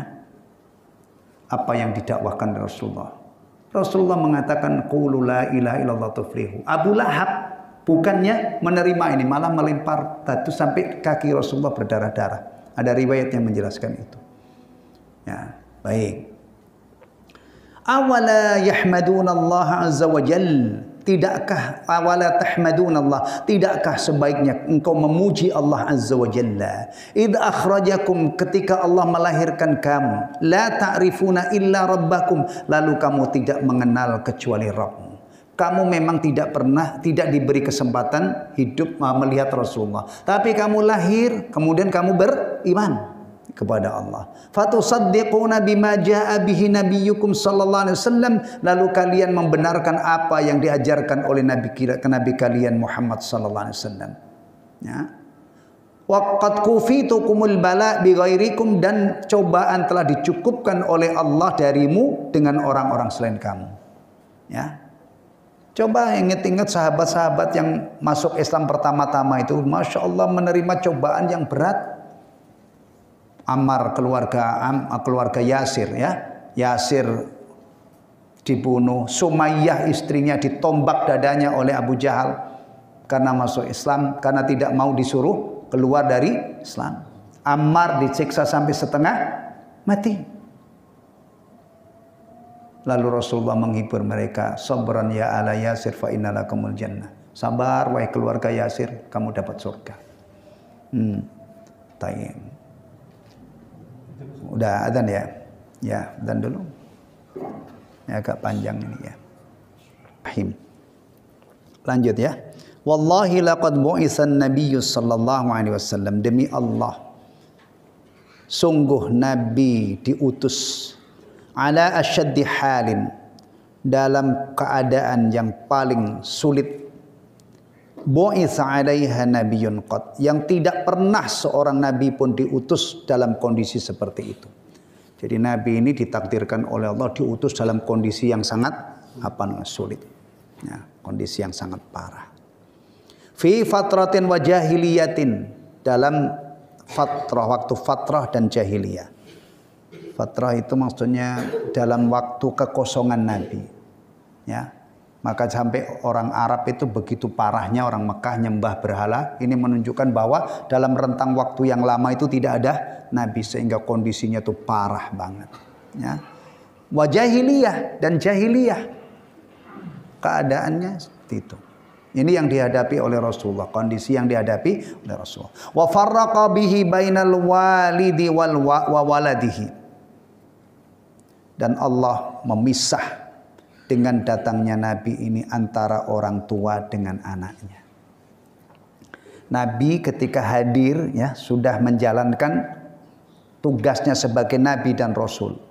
apa yang didakwahkan Rasulullah. Rasulullah mengatakan qulu la ilaha illallah tuflihu. Abu Lahab bukannya menerima ini, malah melempar batu sampai kaki Rasulullah berdarah-darah. Ada riwayat yang menjelaskan itu. Ya, baik. Awala yahmaduna Allah azza wa jalla. Tidakkah awala tahmadunallah, tidakkah sebaiknya engkau memuji Allah azza wa jalla id akhrajakum, ketika Allah melahirkan kamu, la ta'rifuna illa rabbakum, lalu kamu tidak mengenal kecuali Rabbmu. Kamu memang tidak diberi kesempatan hidup melihat Rasulullah, tapi kamu lahir kemudian kamu beriman kepada Allah. Fatusaddiquna bima jaa bihi nabiyyukum sallallahu alaihi wasallam, lalu kalian membenarkan apa yang diajarkan oleh nabi kalian Muhammad sallallahu alaihi wasallam. Ya. Wa qad kufitukumul bala bighairikum, dan cobaan telah dicukupkan oleh Allah darimu dengan orang-orang selain kamu. Ya. Coba ingat-ingat sahabat-sahabat yang masuk Islam pertama-tama itu, Masya Allah menerima cobaan yang berat. Ammar, keluarga Yasir, ya, Yasir dibunuh, Sumayyah istrinya ditombak dadanya oleh Abu Jahal karena masuk Islam, karena tidak mau disuruh keluar dari Islam. Ammar disiksa sampai setengah mati. Lalu Rasulullah menghibur mereka, sabran ya ala Yasir fa innalakumul jannah. Sabar wahai keluarga Yasir, kamu dapat surga. Tayyib. Udah adzan ya? Ya, adzan dulu. Ya, agak panjang ini ya. Rahim. Lanjut ya. Wallahi laqad bu'isan nabiyyu sallallahu alaihi wasallam, demi Allah sungguh Nabi diutus ala asyaddi halin, dalam keadaan yang paling sulit. Bu'itsa 'alaiha nabiyyun qad, yang tidak pernah seorang nabi pun diutus dalam kondisi seperti itu. Jadi nabi ini ditakdirkan oleh Allah diutus dalam kondisi yang sangat sulit. Ya, kondisi yang sangat parah. Fi fatratin wa jahiliyatin, dalam waktu fatrah dan jahiliyah. Fatrah itu maksudnya dalam waktu kekosongan nabi. Ya. Maka sampai orang Arab itu begitu parahnya orang Mekah nyembah berhala. Ini menunjukkan bahwa dalam rentang waktu yang lama itu tidak ada nabi, sehingga kondisinya itu parah banget. Ya. Wa jahiliyah, dan jahiliyah keadaannya seperti itu. Ini yang dihadapi oleh Rasulullah, kondisi yang dihadapi oleh Rasulullah. Wa farraqa bihi bainal walidi wal waladihi. Dan Allah memisah dengan datangnya Nabi ini antara orang tua dengan anaknya. Nabi ketika hadir, ya, sudah menjalankan tugasnya sebagai Nabi dan Rasul.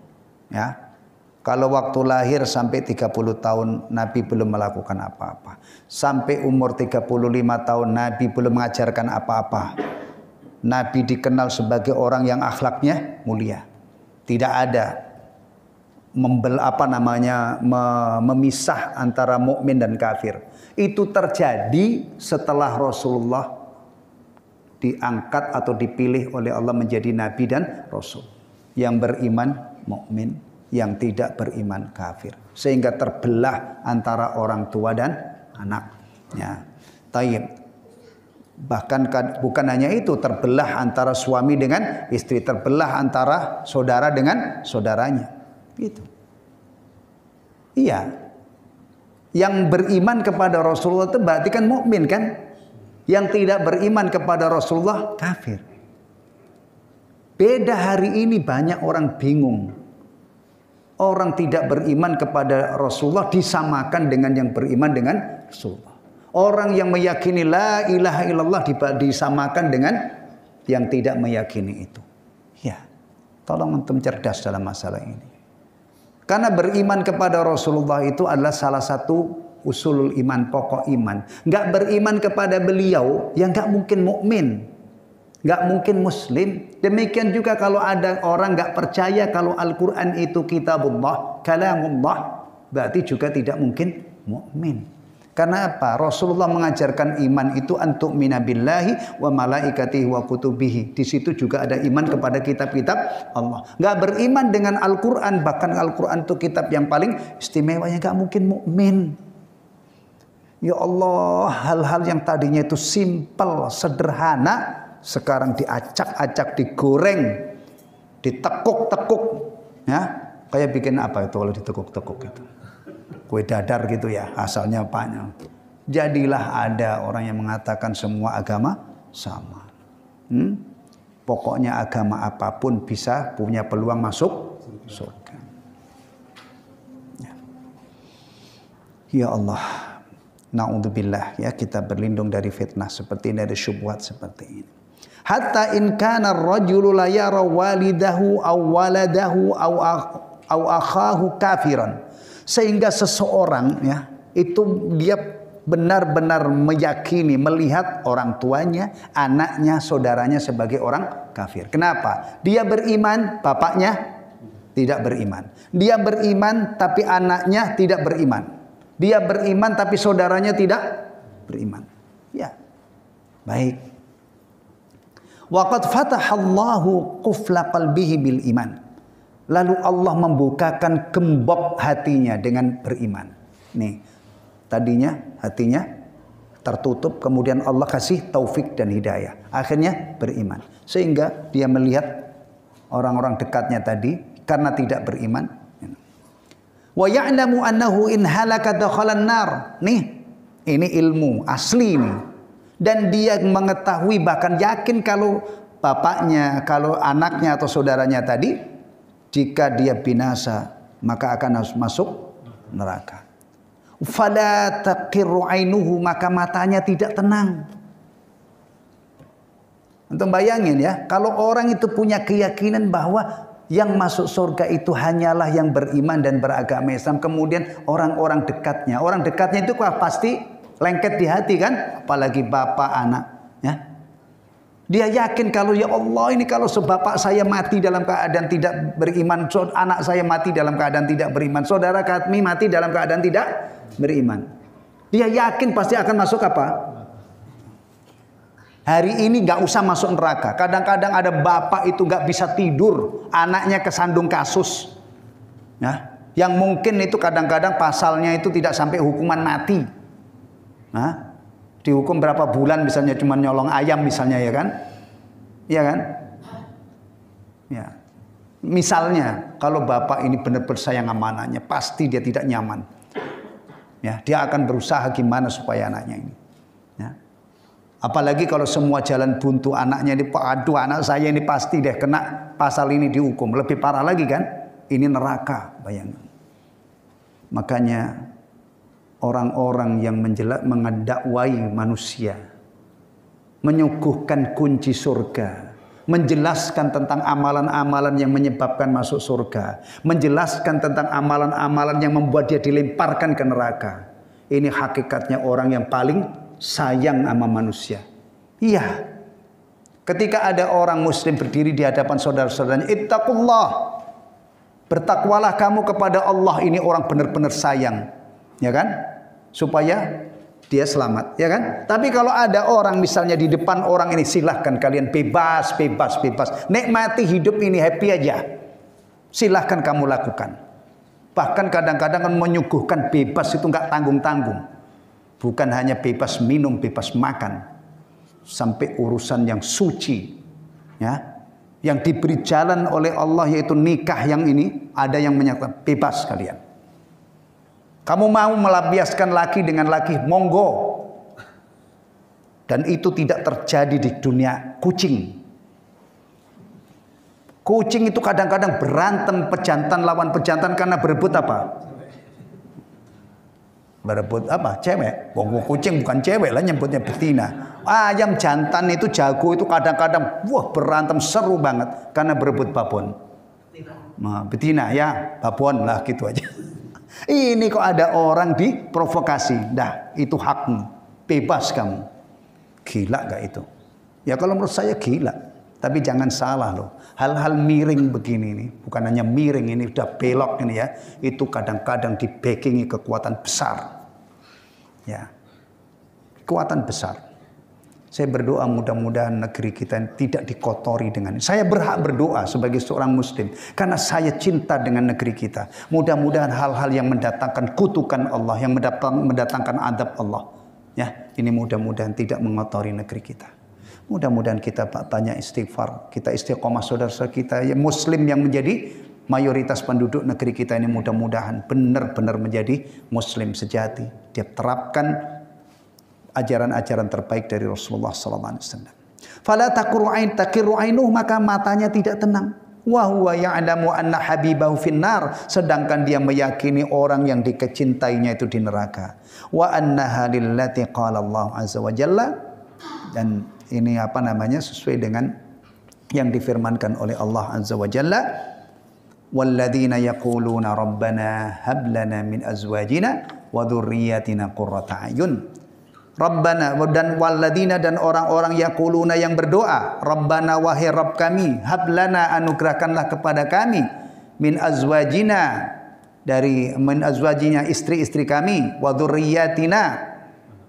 Ya. Kalau waktu lahir sampai 30 tahun Nabi belum melakukan apa-apa. Sampai umur 35 tahun Nabi belum mengajarkan apa-apa. Nabi dikenal sebagai orang yang akhlaknya mulia. Tidak ada memisah antara mukmin dan kafir. Itu terjadi setelah Rasulullah diangkat atau dipilih oleh Allah menjadi nabi dan rasul. Yang beriman mukmin, yang tidak beriman kafir. Sehingga terbelah antara orang tua dan anaknya. Tayyib. Bahkan bukan hanya itu, terbelah antara suami dengan istri, terbelah antara saudara dengan saudaranya. Gitu. Iya. Yang beriman kepada Rasulullah itu berarti kan mukmin kan? Yang tidak beriman kepada Rasulullah kafir. Beda hari ini banyak orang bingung. Orang tidak beriman kepada Rasulullah disamakan dengan yang beriman dengan Rasulullah. Orang yang meyakini la ilaha illallah disamakan dengan yang tidak meyakini itu. Ya, tolong antum cerdas dalam masalah ini. Karena beriman kepada Rasulullah itu adalah salah satu usulul iman, pokok iman. Nggak beriman kepada beliau, ya nggak mungkin mukmin, nggak mungkin muslim. Demikian juga kalau ada orang nggak percaya kalau Al-Quran itu kitabullah, kalamullah, berarti juga tidak mungkin mukmin. Karena apa? Rasulullah mengajarkan iman itu antuk minabillahi wa malaikatihi wa kutubihi. Di situ juga ada iman kepada kitab-kitab Allah. Nggak beriman dengan Al-Quran, bahkan Al-Quran itu kitab yang paling istimewa, ya nggak mungkin mukmin. Ya Allah, hal-hal yang tadinya itu simpel, sederhana, sekarang diacak-acak, digoreng, ditekuk-tekuk, ya. Kayak bikin apa itu kalau ditekuk-tekuk itu? Kue dadar gitu ya, asalnya apanya. Jadilah ada orang yang mengatakan semua agama sama. Pokoknya agama apapun bisa punya peluang masuk surga. Ya Allah, na'udzubillah, ya, kita berlindung dari fitnah seperti ini, dari syubhat seperti ini. Hatta in kana ar-rajulu la yara walidahu aw waladahu aw akhahu kafiran. Sehingga seseorang, ya, itu dia benar-benar meyakini, melihat orang tuanya, anaknya, saudaranya sebagai orang kafir. Kenapa? Dia beriman, bapaknya tidak beriman. Dia beriman tapi anaknya tidak beriman. Dia beriman tapi saudaranya tidak beriman. Ya. Baik. Waqad fatahallahu qufla qalbihi bil iman. Lalu Allah membukakan gembok hatinya dengan beriman. Nih, tadinya hatinya tertutup, kemudian Allah kasih taufik dan hidayah. Akhirnya beriman. Sehingga dia melihat orang-orang dekatnya tadi karena tidak beriman. Wa ya'lamu annahu in halaka dakhalan nar. Nih, ini ilmu asli nih. Dan dia mengetahui, bahkan yakin kalau bapaknya, kalau anaknya atau saudaranya tadi, jika dia binasa maka akan harus masuk neraka. Fala taqirru ainuhu, maka matanya tidak tenang. Antum bayangin ya, kalau orang itu punya keyakinan bahwa yang masuk surga itu hanyalah yang beriman dan beragama Islam, kemudian orang-orang dekatnya. Orang dekatnya itu pasti lengket di hati kan, apalagi bapak, anak, ya. Dia yakin kalau ya Allah ini kalau bapak saya mati dalam keadaan tidak beriman, anak saya mati dalam keadaan tidak beriman, saudara kami mati dalam keadaan tidak beriman. Dia yakin pasti akan masuk apa? Hari ini nggak usah masuk neraka. Kadang-kadang ada bapak itu nggak bisa tidur, anaknya kesandung kasus, ya, yang mungkin itu kadang-kadang pasalnya itu tidak sampai hukuman mati. Nah, dihukum berapa bulan misalnya cuma nyolong ayam misalnya, ya kan? Iya kan? Ya. Misalnya kalau bapak ini benar-benar sayang amanahnya, pasti dia tidak nyaman. Ya, dia akan berusaha gimana supaya anaknya ini. Ya. Apalagi kalau semua jalan buntu anaknya ini, aduh anak saya ini pasti deh kena pasal ini dihukum. Lebih parah lagi kan? Ini neraka, bayangkan. Makanya orang-orang yang mendakwai manusia, menyuguhkan kunci surga, menjelaskan tentang amalan-amalan yang menyebabkan masuk surga, menjelaskan tentang amalan-amalan yang membuat dia dilemparkan ke neraka. Ini hakikatnya orang yang paling sayang sama manusia. Iya. Ketika ada orang muslim berdiri di hadapan saudara-saudaranya, ittaqullah, bertakwalah kamu kepada Allah, ini orang benar-benar sayang, ya kan? Supaya dia selamat, ya kan? Tapi kalau ada orang misalnya di depan orang ini, silahkan kalian bebas, nikmati hidup ini, happy aja, silahkan kamu lakukan. Bahkan kadang-kadang kan menyuguhkan bebas itu nggak tanggung-tanggung, bukan hanya bebas minum, bebas makan, sampai urusan yang suci, ya, yang diberi jalan oleh Allah yaitu nikah, yang ini ada yang menyatakan bebas kalian. Kamu mau melampiaskan laki dengan laki, monggo. Dan itu tidak terjadi di dunia kucing. Kucing itu kadang-kadang berantem pejantan lawan pejantan karena berebut apa? Berebut apa? Cewek. Kucing bukan cewek lah, nyebutnya betina. Ayam jantan itu jago itu kadang-kadang berantem seru banget karena berebut babon. Betina ya, babon lah gitu aja. Ini kok ada orang diprovokasi. Dah, itu hakmu. Bebas kamu. Gila gak itu? Ya kalau menurut saya gila. Tapi jangan salah loh. Hal-hal miring begini ini, bukan hanya miring ini, udah belok ini ya. Itu kadang-kadang dibackingi kekuatan besar. Ya. Kekuatan besar. Saya berdoa mudah-mudahan negeri kita tidak dikotori dengan ini. Saya berhak berdoa sebagai seorang muslim. Karena saya cinta dengan negeri kita. Mudah-mudahan hal-hal yang mendatangkan kutukan Allah, yang mendatangkan adab Allah. Ya, ini mudah-mudahan tidak mengotori negeri kita. Mudah-mudahan kita banyak istighfar, kita istiqomah saudara-saudara kita ya muslim yang menjadi mayoritas penduduk negeri kita ini mudah-mudahan benar-benar menjadi muslim sejati. Dia terapkan ajaran-ajaran terbaik dari Rasulullah sallallahu alaihi wasallam. Fala taqiru ainuh, maka matanya tidak tenang. Wa huwa ya'lamu anna habibahu finnar, sedangkan dia meyakini orang yang dikecintainya itu di neraka. Wa annaha lillati qala Allah azza wa jalla, dan ini apa namanya sesuai dengan yang difirmankan oleh Allah azza wa jalla, walladzina yaquluna rabbana hab lana min azwajina wa dzurriyyatina qurrata a'yun. Rabbana, dan walladzina, dan orang-orang yaquluna yang berdoa, Rabbana wahai Rabb kami, hablana anugerahkanlah kepada kami, min azwajina, dari min azwajinya istri-istri kami, wa dzurriyyatina,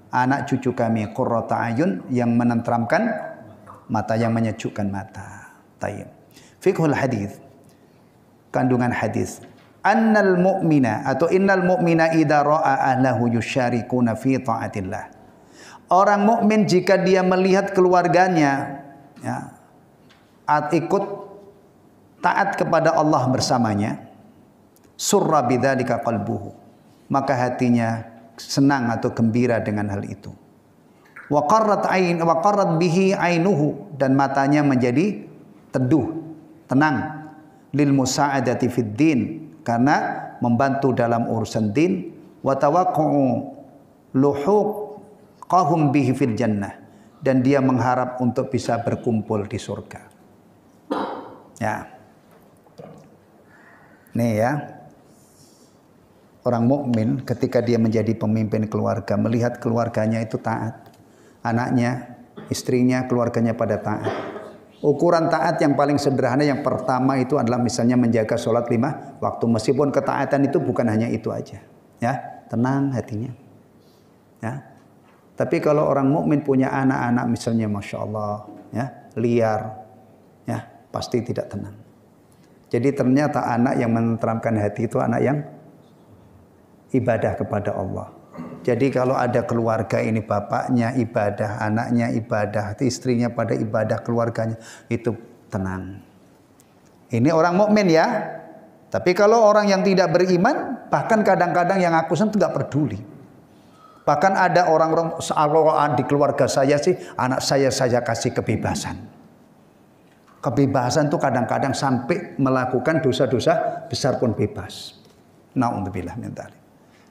anak cucu kami, qurrata ayun, yang menenteramkan mata, yang menyejukkan mata. Tayyib. Fiqhul hadis, kandungan hadis. Annal mu'mina atau innal mu'mina idza ra'a ahlahu yusyarikuna fi ta'atillah. Orang mukmin jika dia melihat keluarganya ya, ikut taat kepada Allah bersamanya, surra bidzalika qalbuhu, maka hatinya senang atau gembira dengan hal itu. Wa qarrat bihi ainuhu, dan matanya menjadi teduh, tenang, lil musa'adati fid din, karena membantu dalam urusan din, wa tawaqqu'u luhuq qahum bihi fil jannah, dan dia mengharap untuk bisa berkumpul di surga. Ya. Nih ya. Orang mukmin ketika dia menjadi pemimpin keluarga, melihat keluarganya itu taat. Anaknya, istrinya, keluarganya pada taat. Ukuran taat yang paling sederhana yang pertama itu adalah misalnya menjaga sholat 5 waktu. Meskipun ketaatan itu bukan hanya itu aja. Ya, tenang hatinya. Ya. Tapi kalau orang mukmin punya anak-anak misalnya Masya Allah, ya, liar, ya, pasti tidak tenang. Jadi ternyata anak yang menenteramkan hati itu anak yang ibadah kepada Allah. Jadi kalau ada keluarga ini bapaknya ibadah, anaknya ibadah, istrinya pada ibadah, keluarganya itu tenang. Ini orang mukmin ya. Tapi kalau orang yang tidak beriman, bahkan kadang-kadang yang aku itu nggak peduli. Bahkan ada orang-orang di keluarga saya sih, anak saya kasih kebebasan. Kebebasan itu kadang-kadang sampai melakukan dosa-dosa besar pun bebas. Na'udzubillah min dzalik.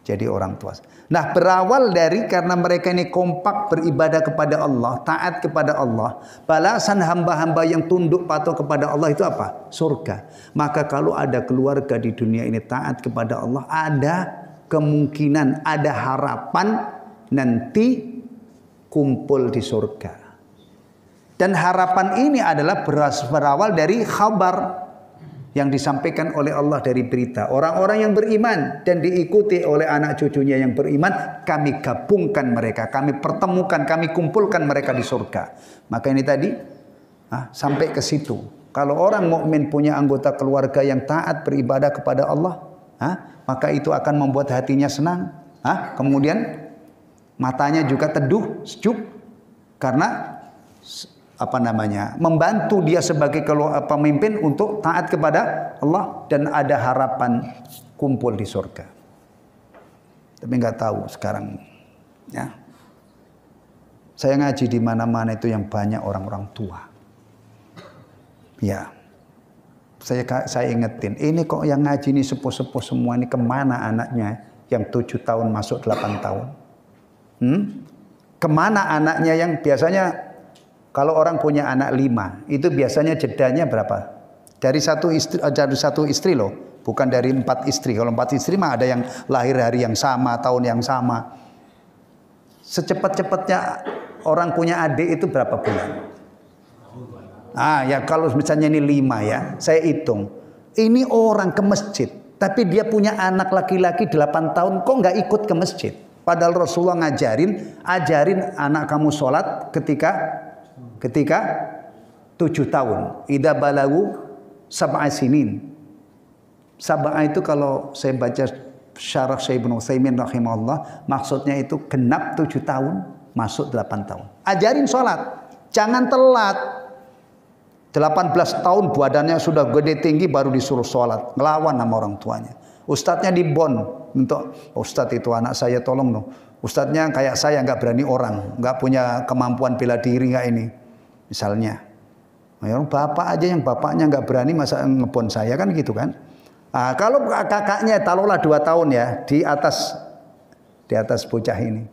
Jadi orang tua. Nah, berawal dari karena mereka ini kompak beribadah kepada Allah, taat kepada Allah. Balasan hamba-hamba yang tunduk patuh kepada Allah itu apa? Surga. Maka kalau ada keluarga di dunia ini taat kepada Allah, ada kemungkinan, ada harapan nanti kumpul di surga. Dan harapan ini adalah berawal dari khabar yang disampaikan oleh Allah dari berita. Orang-orang yang beriman dan diikuti oleh anak cucunya yang beriman, kami gabungkan mereka, kami pertemukan, kami kumpulkan mereka di surga. Maka ini tadi sampai ke situ. Kalau orang mukmin punya anggota keluarga yang taat beribadah kepada Allah, maka itu akan membuat hatinya senang. Kemudian matanya juga teduh, sejuk, karena membantu dia sebagai pemimpin untuk taat kepada Allah dan ada harapan kumpul di surga. Tapi nggak tahu sekarang, ya. Saya ngaji di mana-mana itu yang banyak orang-orang tua. Ya, saya ingetin, ini kok yang ngaji ini sepuh-sepuh semua ini kemana anaknya yang 7 tahun masuk 8 tahun? Kemana anaknya yang biasanya kalau orang punya anak 5, itu biasanya jedanya berapa? Dari satu istri loh, bukan dari 4 istri. Kalau 4 istri mah ada yang lahir hari yang sama, tahun yang sama. Secepat-cepatnya orang punya adik itu berapa bulan? Ya kalau misalnya ini 5 ya, saya hitung. Ini orang ke masjid, tapi dia punya anak laki-laki 8 tahun, kok nggak ikut ke masjid? Padahal Rasulullah ajarin anak kamu sholat ketika 7 tahun. Idza balagu sab'a sinin. Sab'a itu kalau saya baca syarah Syekh Ibnu Utsaimin rahimahullah, maksudnya itu genap 7 tahun, masuk 8 tahun. Ajarin sholat, jangan telat. 18 tahun badannya sudah gede tinggi baru disuruh sholat, ngelawan sama orang tuanya. Ustadznya di Bon untuk Ustadz itu anak saya tolong dong. Ustadznya kayak saya nggak berani orang, nggak punya kemampuan bela diri nggak ini, misalnya. Bapak aja yang bapaknya nggak berani masa ngebon saya kan gitu kan. Kalau kakaknya taruhlah 2 tahun ya di atas bocah ini,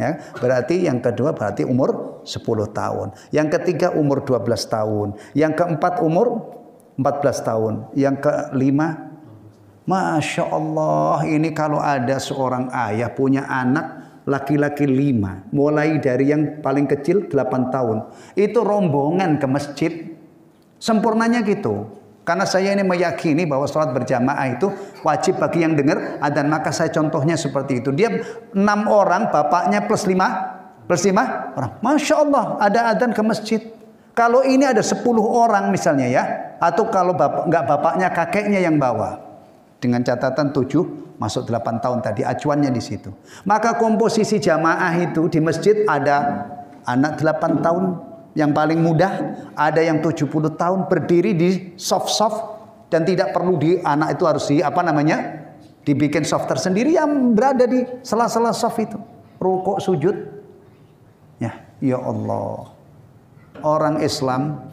ya berarti yang kedua berarti umur 10 tahun, yang ketiga umur 12 tahun, yang keempat umur 14 tahun, yang kelima, Masya Allah, ini kalau ada seorang ayah punya anak laki-laki 5, mulai dari yang paling kecil 8 tahun, itu rombongan ke masjid, sempurnanya gitu. Karena saya ini meyakini bahwa sholat berjamaah itu wajib bagi yang dengar adzan, maka saya contohnya seperti itu. Dia 6 orang, bapaknya plus 5 orang. Masya Allah, ada adzan ke masjid. Kalau ini ada 10 orang misalnya ya, atau kalau nggak bapaknya, kakeknya yang bawa. Dengan catatan 7 masuk 8 tahun tadi, acuannya di situ. Maka komposisi jamaah itu di masjid ada anak 8 tahun yang paling mudah, ada yang 70 tahun berdiri di soft dan tidak perlu anak itu harus dibikin soft tersendiri yang berada di sela-sela soft itu. Rukuk sujud. Ya Allah. Orang Islam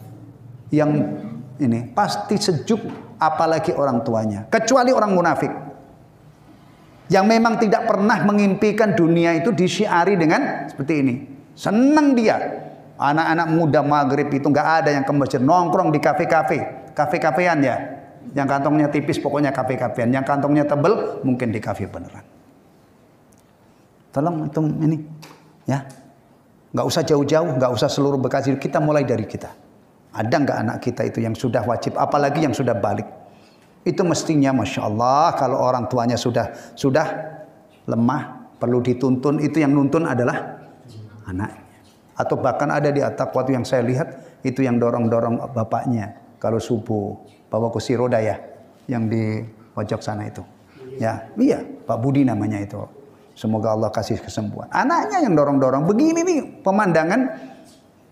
yang ini pasti sejuk, apalagi orang tuanya, kecuali orang munafik yang memang tidak pernah mengimpikan dunia itu disiari dengan seperti ini. Senang dia. Anak-anak muda maghrib itu nggak ada yang ke masjid, nongkrong di kafe-kafean ya. Yang kantongnya tipis pokoknya kafe-kafean, yang kantongnya tebel mungkin di kafe beneran. Tolong itu ini ya, nggak usah jauh-jauh, nggak usah seluruh Bekasi, kita mulai dari kita. Ada nggak anak kita itu yang sudah wajib, apalagi yang sudah balik? Itu mestinya Masya Allah, kalau orang tuanya sudah lemah, perlu dituntun, itu yang nuntun adalah anaknya. Atau bahkan ada di atap waktu yang saya lihat, itu yang dorong-dorong bapaknya. Kalau subuh, bawa kursi roda ya, yang di pojok sana itu. Ya, iya, Pak Budi namanya itu. Semoga Allah kasih kesembuhan. Anaknya yang dorong-dorong, begini nih pemandangan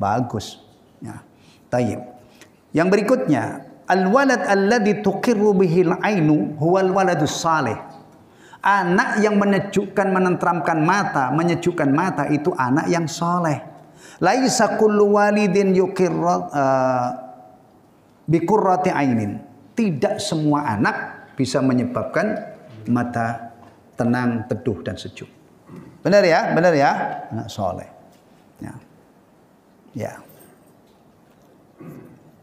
bagus. Ya. Tayyib. Yang berikutnya, al-walad alladhi tuqirru bihil ainu huwal waladus salih. Anak yang menyejukkan, menenteramkan mata, menyejukkan mata itu anak yang soleh. Laisa kullu walidin yuqirru biqurrati ainin. Tidak semua anak bisa menyebabkan mata tenang, teduh dan sejuk. Benar ya? Benar ya? Anak soleh. Ya.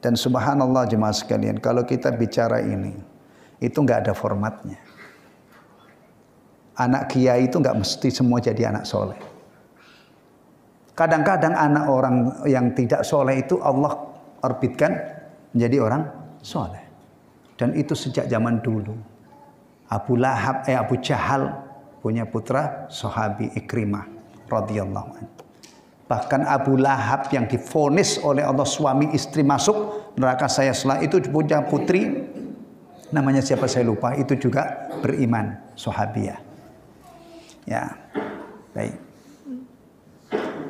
Dan subhanallah jemaah sekalian, kalau kita bicara ini, itu nggak ada formatnya. Anak kiai itu nggak mesti semua jadi anak soleh. Kadang-kadang anak orang yang tidak soleh itu Allah orbitkan menjadi orang soleh. Dan itu sejak zaman dulu. Abu Jahal punya putra sahabi Ikrimah radhiyallahu anhu. Bahkan Abu Lahab yang divonis oleh Allah suami istri masuk neraka saya setelah itu punya putri namanya siapa saya lupa, itu juga beriman, sahabiah. Ya. Baik.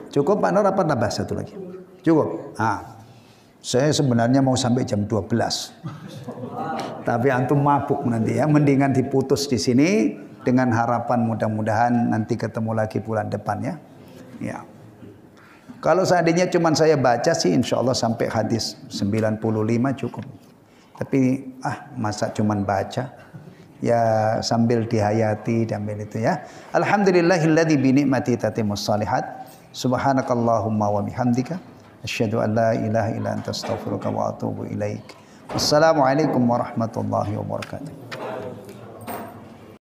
Cukup Pak Nur apa tambah satu lagi? Cukup. Saya sebenarnya mau sampai jam 12. Tapi antum mabuk nanti ya, mendingan diputus di sini dengan harapan mudah-mudahan nanti ketemu lagi bulan depan ya. Ya. Kalau seandainya cuma saya baca sih insya Allah sampai hadis 95 cukup. Tapi masa cuma baca? Ya sambil dihayati dan itu ya. Alhamdulillahilladzi bi ni'mati tatimmus shalihat. Subhanakallahumma wa bihamdika asyhadu an la ilaha illa anta astaghfiruka wa atubu ilaik. Wassalamualaikum warahmatullahi wabarakatuh.